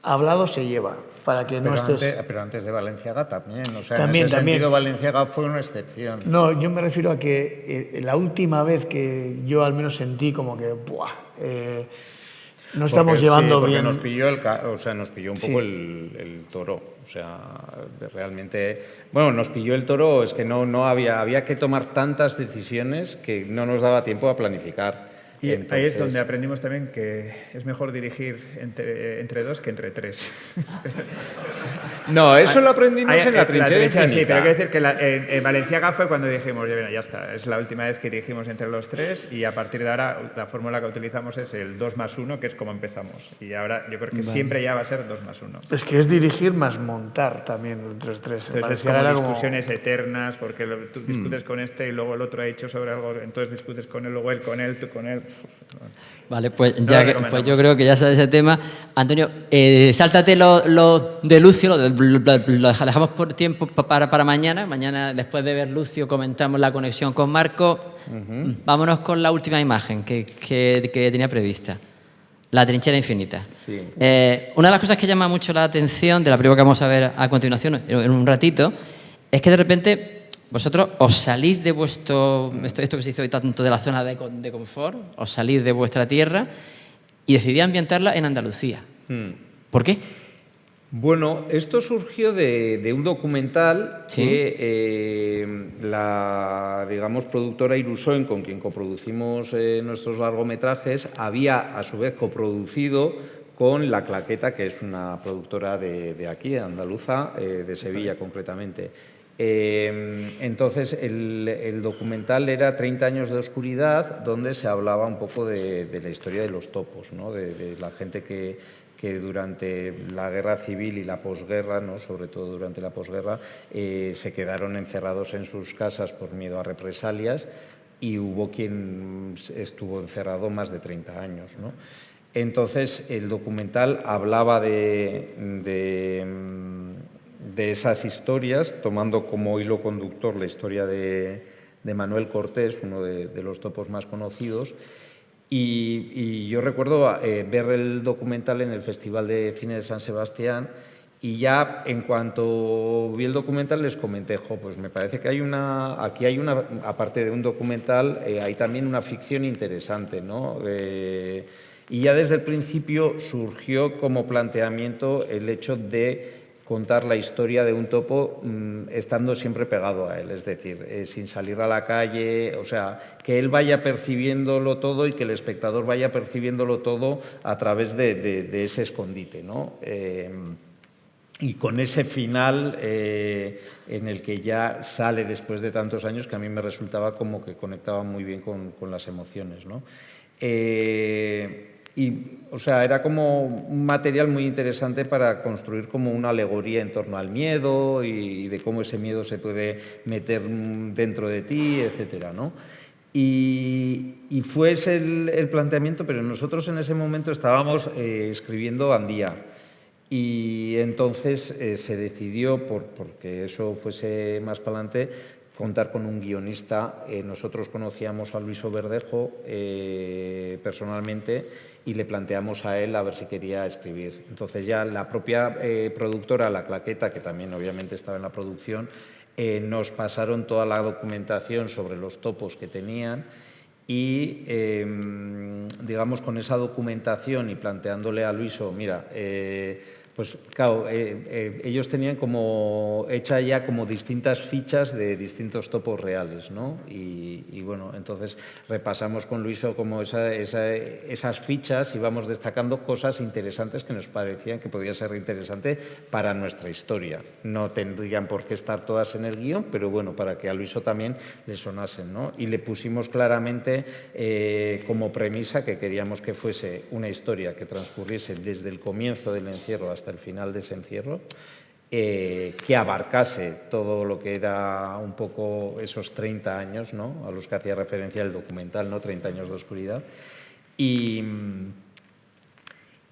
hablado se lleva, para que no estés... Pero antes de Valenciaga también, o sea, también, en ese sentido Valenciaga fue una excepción. No, yo me refiero a que la última vez que yo al menos sentí como que, no estamos llevando bien... Nos pilló nos pilló un poco el toro, o sea, realmente... Bueno, nos pilló el toro, es que no había que tomar tantas decisiones que no nos daba tiempo a planificar. Y ahí es donde aprendimos también que es mejor dirigir entre 2 que entre 3. No, eso lo aprendimos en la trinchera infinita. Sí, pero hay que decir que en Valenciaga fue cuando dijimos, ya está, es la última vez que dirigimos entre los 3 y a partir de ahora la fórmula que utilizamos es el 2+1, que es como empezamos. Y ahora yo creo que siempre ya va a ser 2+1. Es que es dirigir más montar también entre los 3. Entonces es como discusiones eternas, porque tú discutes con este y luego el otro ha dicho sobre algo, entonces discutes con él, luego él con él, tú con él. Vale, pues yo creo que ya sabes ese tema. Antonio, sáltate lo de Lucio, lo dejamos por tiempo para mañana. Mañana, después de ver Lucio, comentamos la conexión con Marco. Vámonos con la última imagen que tenía prevista. La trinchera infinita. Sí. Una de las cosas que llama mucho la atención de la película que vamos a ver a continuación, en un ratito, es que de repente vosotros os salís de esto que se hizo hoy tanto de la zona de confort, os salís de vuestra tierra y decidí ambientarla en Andalucía. ¿Por qué? Bueno, esto surgió de un documental que la, digamos, productora Irusoin, con quien coproducimos nuestros largometrajes, había a su vez coproducido con La Claqueta, que es una productora de aquí, andaluza, de Sevilla concretamente. Entonces, el documental era 30 años de oscuridad, donde se hablaba un poco de la historia de los topos, ¿no? de la gente que durante la guerra civil y la posguerra, ¿no? Sobre todo durante la posguerra, se quedaron encerrados en sus casas por miedo a represalias y hubo quien estuvo encerrado más de 30 años, ¿no? Entonces, el documental hablaba de esas historias, tomando como hilo conductor la historia de Manuel Cortés, uno de los topos más conocidos. Y yo recuerdo ver el documental en el Festival de Cine de San Sebastián y ya en cuanto vi el documental les comenté, pues me parece que aquí hay una, aparte de un documental, hay también una ficción interesante, ¿no? Y ya desde el principio surgió como planteamiento el hecho de contar la historia de un topo estando siempre pegado a él, es decir, sin salir a la calle, o sea, que él vaya percibiéndolo todo y que el espectador vaya percibiéndolo todo a través de ese escondite, ¿no? Y con ese final en el que ya sale después de tantos años, que a mí me resultaba como que conectaba muy bien con las emociones, ¿no? Y, o sea, era como un material muy interesante para construir como una alegoría en torno al miedo y de cómo ese miedo se puede meter dentro de ti, etcétera, ¿no? Y fue ese el planteamiento, pero nosotros en ese momento estábamos escribiendo Andía. Y entonces se decidió, porque eso fuese más para adelante, contar con un guionista. Nosotros conocíamos a Luis Verdejo personalmente y le planteamos a él a ver si quería escribir. Entonces ya la propia productora, La Claqueta, que también obviamente estaba en la producción, nos pasaron toda la documentación sobre los topos que tenían y, digamos, con esa documentación y planteándole a Luiso, mira, Pues claro, ellos tenían como hecha ya como distintas fichas de distintos topos reales, ¿no? Y bueno, entonces repasamos con Luiso como esas fichas y vamos destacando cosas interesantes que nos parecían que podía ser interesante para nuestra historia. No tendrían por qué estar todas en el guión, pero bueno, para que a Luiso también le sonasen, ¿no? Y le pusimos claramente como premisa que queríamos que fuese una historia que transcurriese desde el comienzo del encierro hasta el final de ese encierro, que abarcase todo lo que era un poco esos 30 años, ¿no? A los que hacía referencia el documental, ¿no? 30 años de oscuridad. Y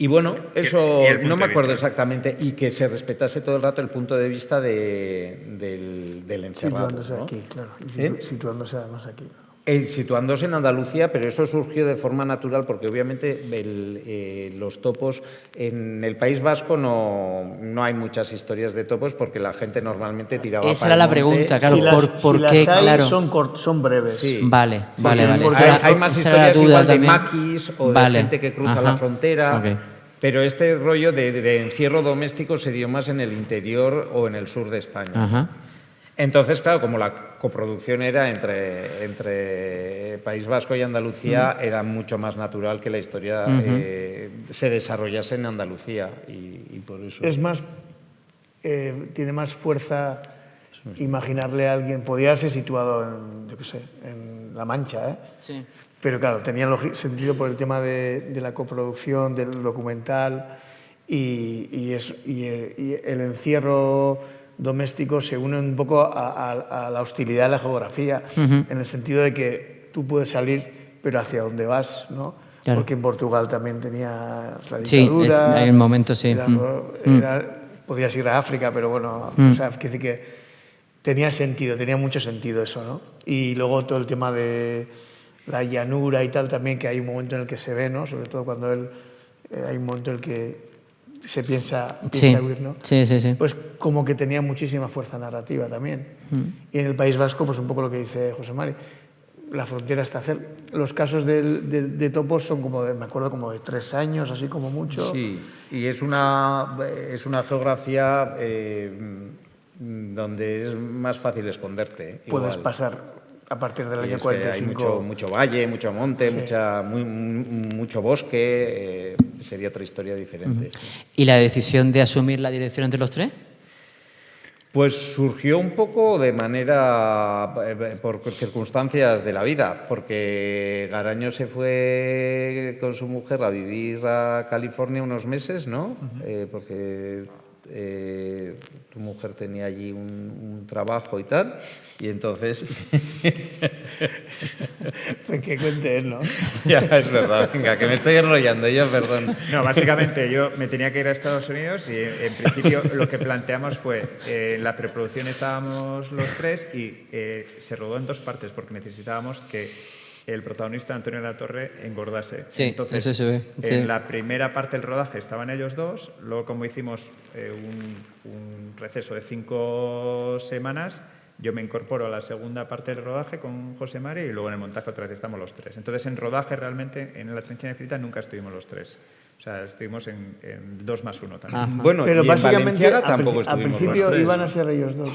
bueno, eso no me acuerdo exactamente, y que se respetase todo el rato el punto de vista del encerrado. Situándose, ¿no? Aquí, claro. Situándose además aquí. Situándose en Andalucía, pero eso surgió de forma natural porque obviamente los topos en el País Vasco no hay muchas historias de topos porque la gente normalmente tiraba Esa para era la el monte. pregunta, claro, si ¿por qué? las hay, Claro. son breves. Sí. Vale. Hay más historias igual de maquis o de gente que cruza la frontera. Okay. Pero este rollo de encierro doméstico se dio más en el interior o en el sur de España. Ajá. Entonces, claro, como la coproducción era entre País Vasco y Andalucía, era mucho más natural que la historia se desarrollase en Andalucía y por eso... Es más, tiene más fuerza imaginarle a alguien, podría haberse situado en, yo qué sé, en La Mancha, ¿eh? Sí. Pero claro, tenía sentido por el tema de la coproducción, del documental y el encierro doméstico se une un poco a la hostilidad de la geografía, en el sentido de que tú puedes salir, pero hacia dónde vas, ¿no? Claro. Porque en Portugal también tenía la dictadura. Sí, hay un momento, sí. Podías ir a África, pero bueno, o sea, quiere decir que tenía sentido, tenía mucho sentido eso, ¿no? Y luego todo el tema de la llanura y tal también, que hay un momento en el que se ve, ¿no? Sobre todo cuando hay un momento en el que se piensa huir, ¿no? Sí. Pues como que tenía muchísima fuerza narrativa también. Y en el País Vasco, pues un poco lo que dice José Mari, la frontera está cerca. Los casos de topos son me acuerdo, como de 3 años, así como mucho. Sí, y es una geografía donde es más fácil esconderte. Puedes igual. pasar a partir del año Es 45. Hay mucho valle, mucho monte, Sí. mucho bosque, sería otra historia diferente. Sí. ¿Y la decisión de asumir la dirección entre los tres? Pues surgió un poco de manera, por circunstancias de la vida, porque Garaño se fue con su mujer a vivir a California unos meses, ¿no? Porque tu mujer tenía allí un trabajo y tal, y entonces... Pues que cuente él, ¿no? Ya, es verdad, venga, que me estoy enrollando yo, perdón. No, básicamente yo me tenía que ir a Estados Unidos y en principio lo que planteamos fue, en la preproducción estábamos los tres y se rodó en 2 partes porque necesitábamos que el protagonista, Antonio de la Torre, engordase. Sí, entonces, eso se ve. En la primera parte del rodaje estaban ellos 2, luego como hicimos un receso de 5 semanas, yo me incorporo a la segunda parte del rodaje con José Mari y luego en el montaje otra vez estamos los 3. Entonces en rodaje realmente, en La Trinchera Infinita, nunca estuvimos los 3. O sea, estuvimos en 2 más 1 también. Ajá. Bueno, Pero y básicamente en Valenciana tampoco al estuvimos principio los 3. iban a ser ellos 2.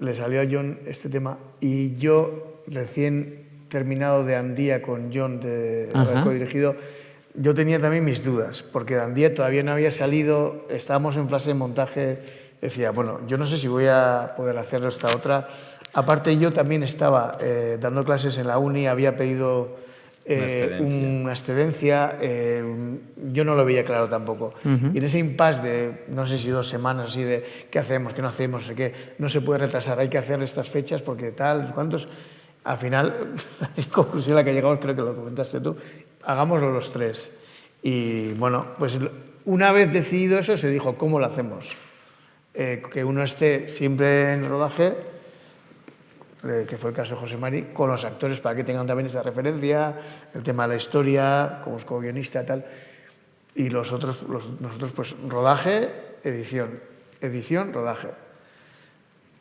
Le salió a John este tema y yo, recién terminado de Andía con John, de co-dirigido, yo tenía también mis dudas, porque Andía todavía no había salido, estábamos en fase de montaje, decía, bueno, yo no sé si voy a poder hacerlo esta otra. Aparte yo también estaba dando clases en la uni, había pedido una excedencia, yo no lo veía claro tampoco. Y en ese impasse de, no sé si 2 semanas, así de, ¿qué hacemos, qué no hacemos, no sé qué? No se puede retrasar, hay que hacer estas fechas porque tal, ¿cuántos? Al final, la conclusión a la que llegamos, creo que lo comentaste tú, hagámoslo los 3. Y bueno, pues una vez decidido eso, se dijo, ¿cómo lo hacemos? Que uno esté siempre en rodaje, que fue el caso de José Mari, con los actores para que tengan también esa referencia, el tema de la historia, como co-guionista y tal. Y nosotros pues rodaje, edición, rodaje.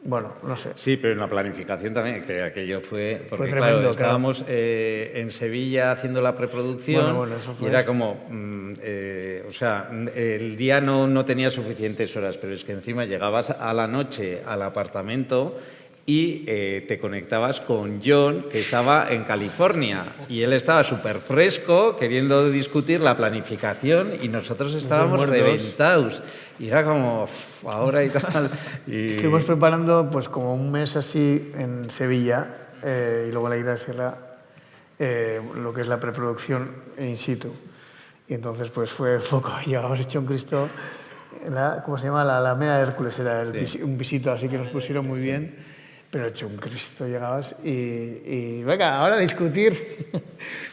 bueno, no sé. Sí, pero en la planificación también, que aquello fue... Porque, tremendo, claro, estábamos en Sevilla haciendo la preproducción Bueno, eso fue. y era como... o sea, el día no tenía suficientes horas, pero es que encima llegabas a la noche al apartamento y te conectabas con John, que estaba en California, y él estaba súper fresco, queriendo discutir la planificación, y nosotros estábamos reventados. Y era como, ahora y tal. Y... Estuvimos preparando pues como un mes así en Sevilla, y luego en la Isla de Sierra, lo que es la preproducción in situ. Y entonces pues fue foco, y ahora hecho un Cristo, ¿cómo se llama? La Alameda de Hércules, era un visito, así que nos pusieron muy bien. Pero hecho un Cristo, llegabas y venga, ahora a discutir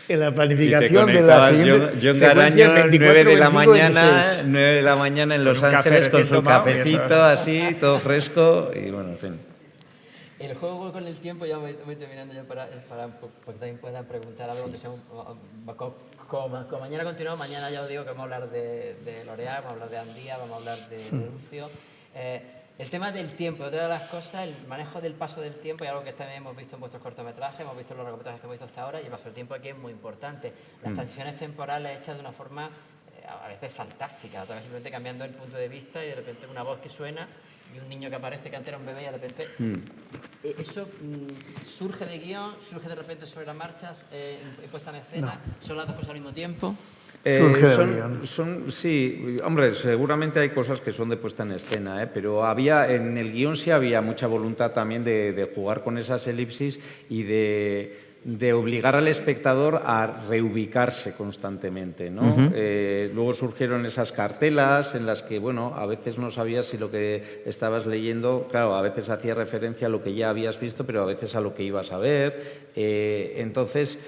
en la planificación de la siguiente John Garaño, 9 de la mañana en Los Ángeles con su cafecito así, todo fresco y bueno, en fin. El juego con el tiempo, ya voy terminando ya para porque también puedan preguntar algo que sea como mañana continuamos, mañana ya os digo que vamos a hablar de L'Oréal, vamos a hablar de Andía, vamos a hablar de Lucio. El tema del tiempo, de todas las cosas, el manejo del paso del tiempo es algo que también hemos visto en vuestros cortometrajes, hemos visto en los largometrajes que hemos visto hasta ahora, y el paso del tiempo aquí es muy importante. Las transiciones temporales hechas de una forma a veces fantástica, otra vez simplemente cambiando el punto de vista y de repente una voz que suena y un niño que aparece que antes era un bebé y de repente... ¿Eso surge de guión, surge de repente sobre las marchas, puesta en escena? ¿Son las dos cosas al mismo tiempo? Sí, hombre, seguramente hay cosas que son de puesta en escena, pero en el guión sí había mucha voluntad también de jugar con esas elipsis y de obligar al espectador a reubicarse constantemente, ¿no? Luego surgieron esas cartelas en las que, bueno, a veces no sabías si lo que estabas leyendo, claro, a veces hacía referencia a lo que ya habías visto, pero a veces a lo que ibas a ver. Entonces...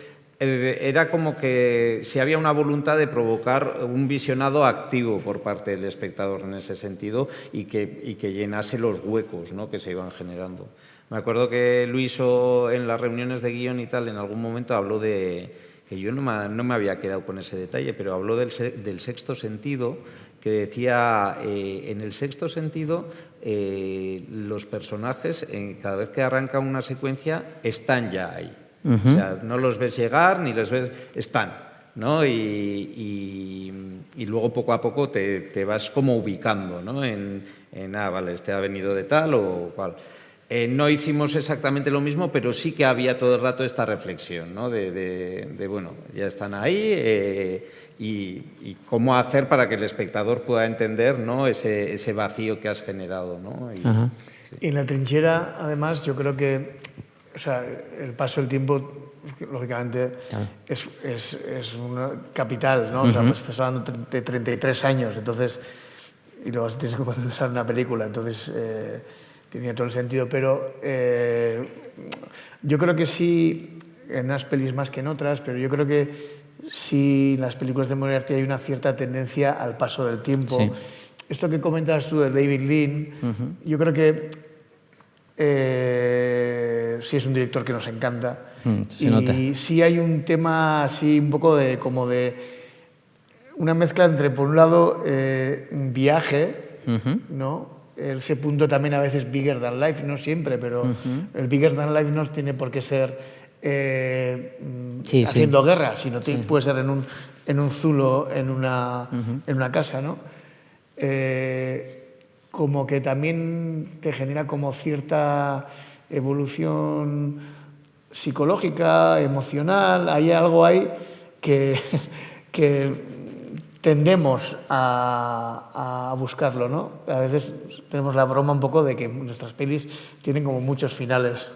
era como que si había una voluntad de provocar un visionado activo por parte del espectador en ese sentido y que llenase los huecos, ¿no?, que se iban generando. Me acuerdo que Luiso en las reuniones de guión y tal en algún momento habló de, que yo no me había quedado con ese detalle, pero habló del sexto sentido, que decía, en el sexto sentido los personajes, cada vez que arranca una secuencia, están ya ahí. O sea, no los ves llegar ni los ves... Están, ¿no? Y luego poco a poco te vas como ubicando, ¿no? Vale, este ha venido de tal o cual. No hicimos exactamente lo mismo, pero sí que había todo el rato esta reflexión, ¿no? Bueno, ya están ahí y cómo hacer para que el espectador pueda entender, ¿no?, ese vacío que has generado, ¿no? Y en la trinchera, además, yo creo que... O sea, el paso del tiempo, lógicamente, es un capital, ¿no? O sea, pues estás hablando de 33 años, entonces, y luego tienes que procesar una película, entonces tenía todo el sentido. Pero yo creo que sí, en unas pelis más que en otras, pero yo creo que sí en las películas de Moriarty hay una cierta tendencia al paso del tiempo. Sí. Esto que comentabas tú de David Lean, yo creo que... sí es un director que nos encanta y sí hay un tema así un poco de como de una mezcla entre por un lado un viaje, ¿no? Ese punto también a veces bigger than life, no siempre, pero el bigger than life no tiene por qué ser haciendo guerra, sino puede ser en un zulo, en una casa, ¿no? Como que también te genera como cierta evolución psicológica, emocional, hay algo ahí que tendemos a buscarlo, ¿no? A veces tenemos la broma un poco de que nuestras pelis tienen como muchos finales,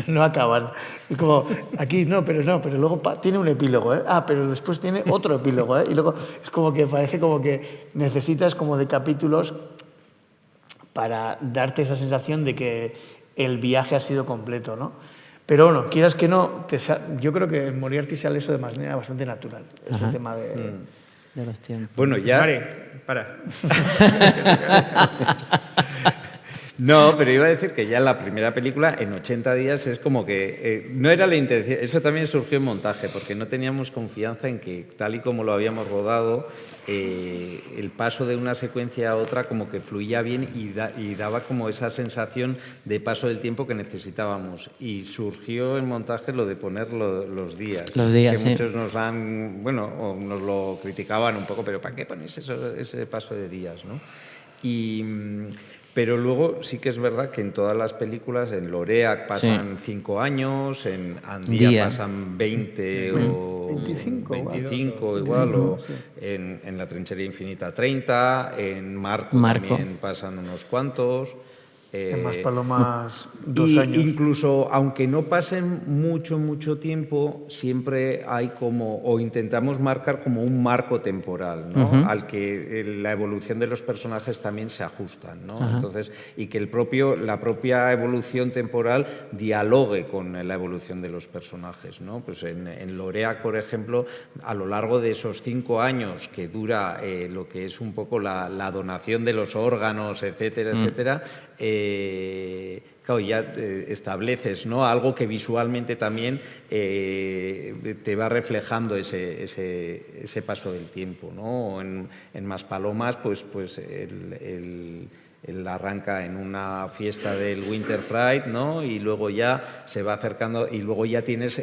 no acaban. Y como, aquí pero luego tiene un epílogo, ¿eh? Pero después tiene otro epílogo, ¿eh? Y luego es como que parece como que necesitas como de capítulos para darte esa sensación de que el viaje ha sido completo, ¿no? Pero bueno, quieras que no, yo creo que en Moriarty sale eso de manera bastante natural, ese tema de los tiempos. Bueno, ya... Mari, para. No, pero iba a decir que ya en la primera película, en 80 días, es como que no era la intención. Eso también surgió en montaje, porque no teníamos confianza en que, tal y como lo habíamos rodado, el paso de una secuencia a otra como que fluía bien y daba como esa sensación de paso del tiempo que necesitábamos. Y surgió en montaje lo de poner los días. Los días, que muchos nos han, bueno, o nos lo criticaban un poco, pero ¿para qué ponéis ese paso de días, no? Pero luego sí que es verdad que en todas las películas, en Loreac pasan 5 años, en Andía pasan 20 o 25 igual, o en La trinchera infinita 30, en Marco también pasan unos cuantos. En Maspalomas 2 años. Incluso, aunque no pasen mucho tiempo, siempre hay como, o intentamos marcar como un marco temporal, ¿no? Al que la evolución de los personajes también se ajustan, ¿no? Entonces, y que la propia evolución temporal dialogue con la evolución de los personajes, ¿no? Pues en Loreac, por ejemplo, a lo largo de esos 5 años que dura lo que es un poco la donación de los órganos, etcétera, etcétera, claro, ya estableces, ¿no?, algo que visualmente también te va reflejando ese paso del tiempo, ¿no? En Maspalomas, pues él arranca en una fiesta del Winter Pride, ¿no? Y luego ya se va acercando y luego ya tienes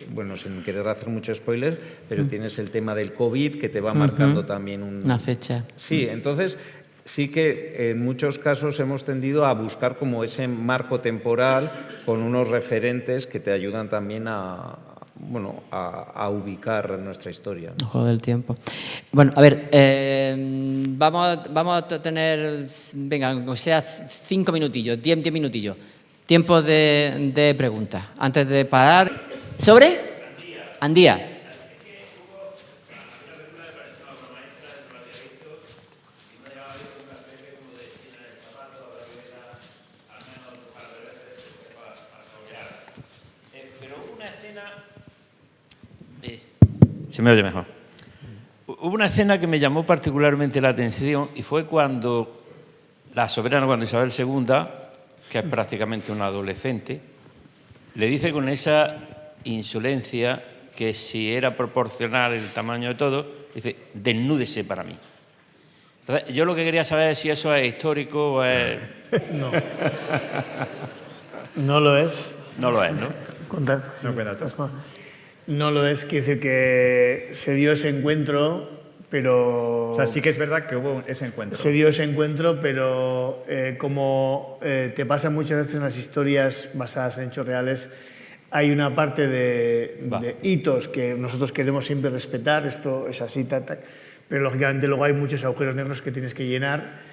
bueno, sin querer hacer mucho spoiler, pero tienes el tema del COVID que te va marcando también una fecha. Sí, entonces sí que en muchos casos hemos tendido a buscar como ese marco temporal con unos referentes que te ayudan también a ubicar nuestra historia, ¿no? Juego del tiempo. Bueno, a ver, vamos a tener, venga, aunque sea 5 minutillos, 10 minutillos, tiempo de preguntas. Antes de parar, ¿sobre? Andía. Se me oye mejor. Hubo una escena que me llamó particularmente la atención y fue cuando la soberana, cuando Isabel II, que es prácticamente una adolescente, le dice con esa insolencia que si era proporcional el tamaño de todo, dice, desnúdese para mí. Entonces, yo lo que quería saber es si eso es histórico o es... No. No lo es. No lo es, ¿no? No lo es, quiere decir que se dio ese encuentro, pero... O sea, sí que es verdad que hubo ese encuentro. Se dio ese encuentro, pero como te pasa muchas veces en las historias basadas en hechos reales, hay una parte de hitos que nosotros queremos siempre respetar, esto es así, pero lógicamente luego hay muchos agujeros negros que tienes que llenar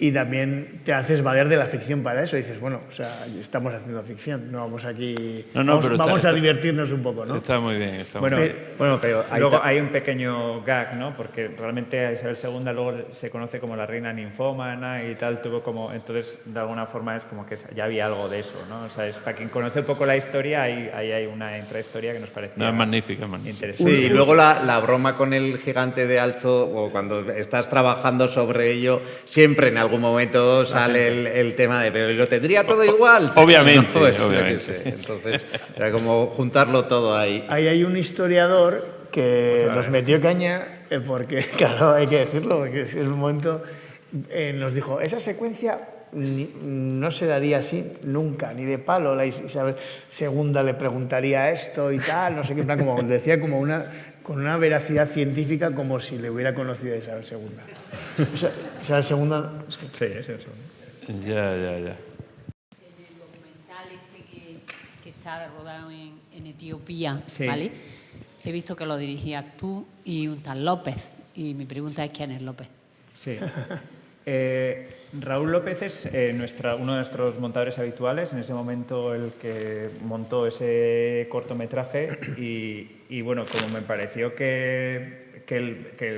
y también te haces valer de la ficción para eso. Y dices, bueno, o sea, estamos haciendo ficción, no vamos aquí... vamos a divertirnos un poco, ¿no? Está muy bien. Pero luego hay un pequeño gag, ¿no? Porque realmente a Isabel II luego se conoce como la reina ninfómana y tal, tuvo como... Entonces, de alguna forma es como que ya había algo de eso, ¿no? O sea, para quien conoce un poco la historia, ahí hay una intrahistoria que nos parece... No, es magnífica, Sí, y luego la broma con el gigante de Alzo, o cuando estás trabajando sobre ello, siempre en algún momento sale el tema de, pero lo tendría todo igual. Obviamente, no, pues, obviamente. Entonces, era como juntarlo todo ahí. Ahí hay un historiador que nos metió caña, porque, claro, hay que decirlo, porque es un momento, nos dijo, esa secuencia no se daría así nunca, ni de palo. La Isabel II le preguntaría esto y tal, no sé qué, como decía, como con una veracidad científica, como si le hubiera conocido a Isabel II. Isabel II... Sí, Isabel II. Ya. En el documental que está rodado en Etiopía, ¿vale? He visto que lo dirigías tú y un tal López. Y mi pregunta es, ¿quién es López? Sí. Raúl López es uno de nuestros montadores habituales, en ese momento el que montó ese cortometraje y bueno, como me pareció que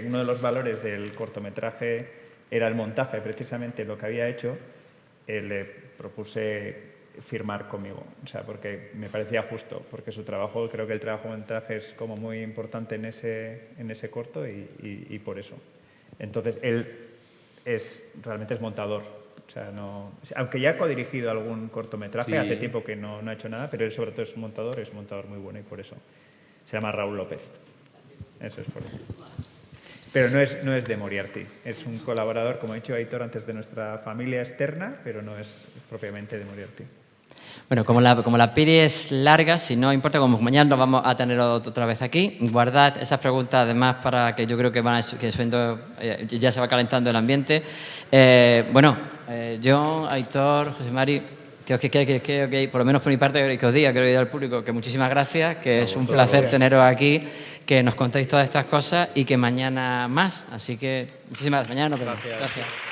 uno de los valores del cortometraje era el montaje, precisamente lo que había hecho, le propuse firmar conmigo, o sea, porque me parecía justo, porque su trabajo, creo que el trabajo de montaje es como muy importante en ese corto y por eso. Entonces, él realmente es montador, o O sea, no, aunque ya ha codirigido algún cortometraje, Sí. hace tiempo que no ha hecho nada, pero él sobre todo es un montador muy bueno y por eso se llama Raúl López. Eso es por eso. Pero no es de Moriarty, es un colaborador, como ha dicho Aitor antes, de nuestra familia externa, pero no es propiamente de Moriarty. Bueno, como la peli es larga, si no importa, como mañana nos vamos a tener otra vez aquí, guardad esas preguntas además para que yo creo que ya se va calentando el ambiente. John, Aitor, José Mari, que por lo menos por mi parte que os diga, quiero ir al público que muchísimas gracias, que es un placer teneros aquí, que nos contéis todas estas cosas y que mañana más. Así que muchísimas gracias. Mañana nos vemos. Gracias.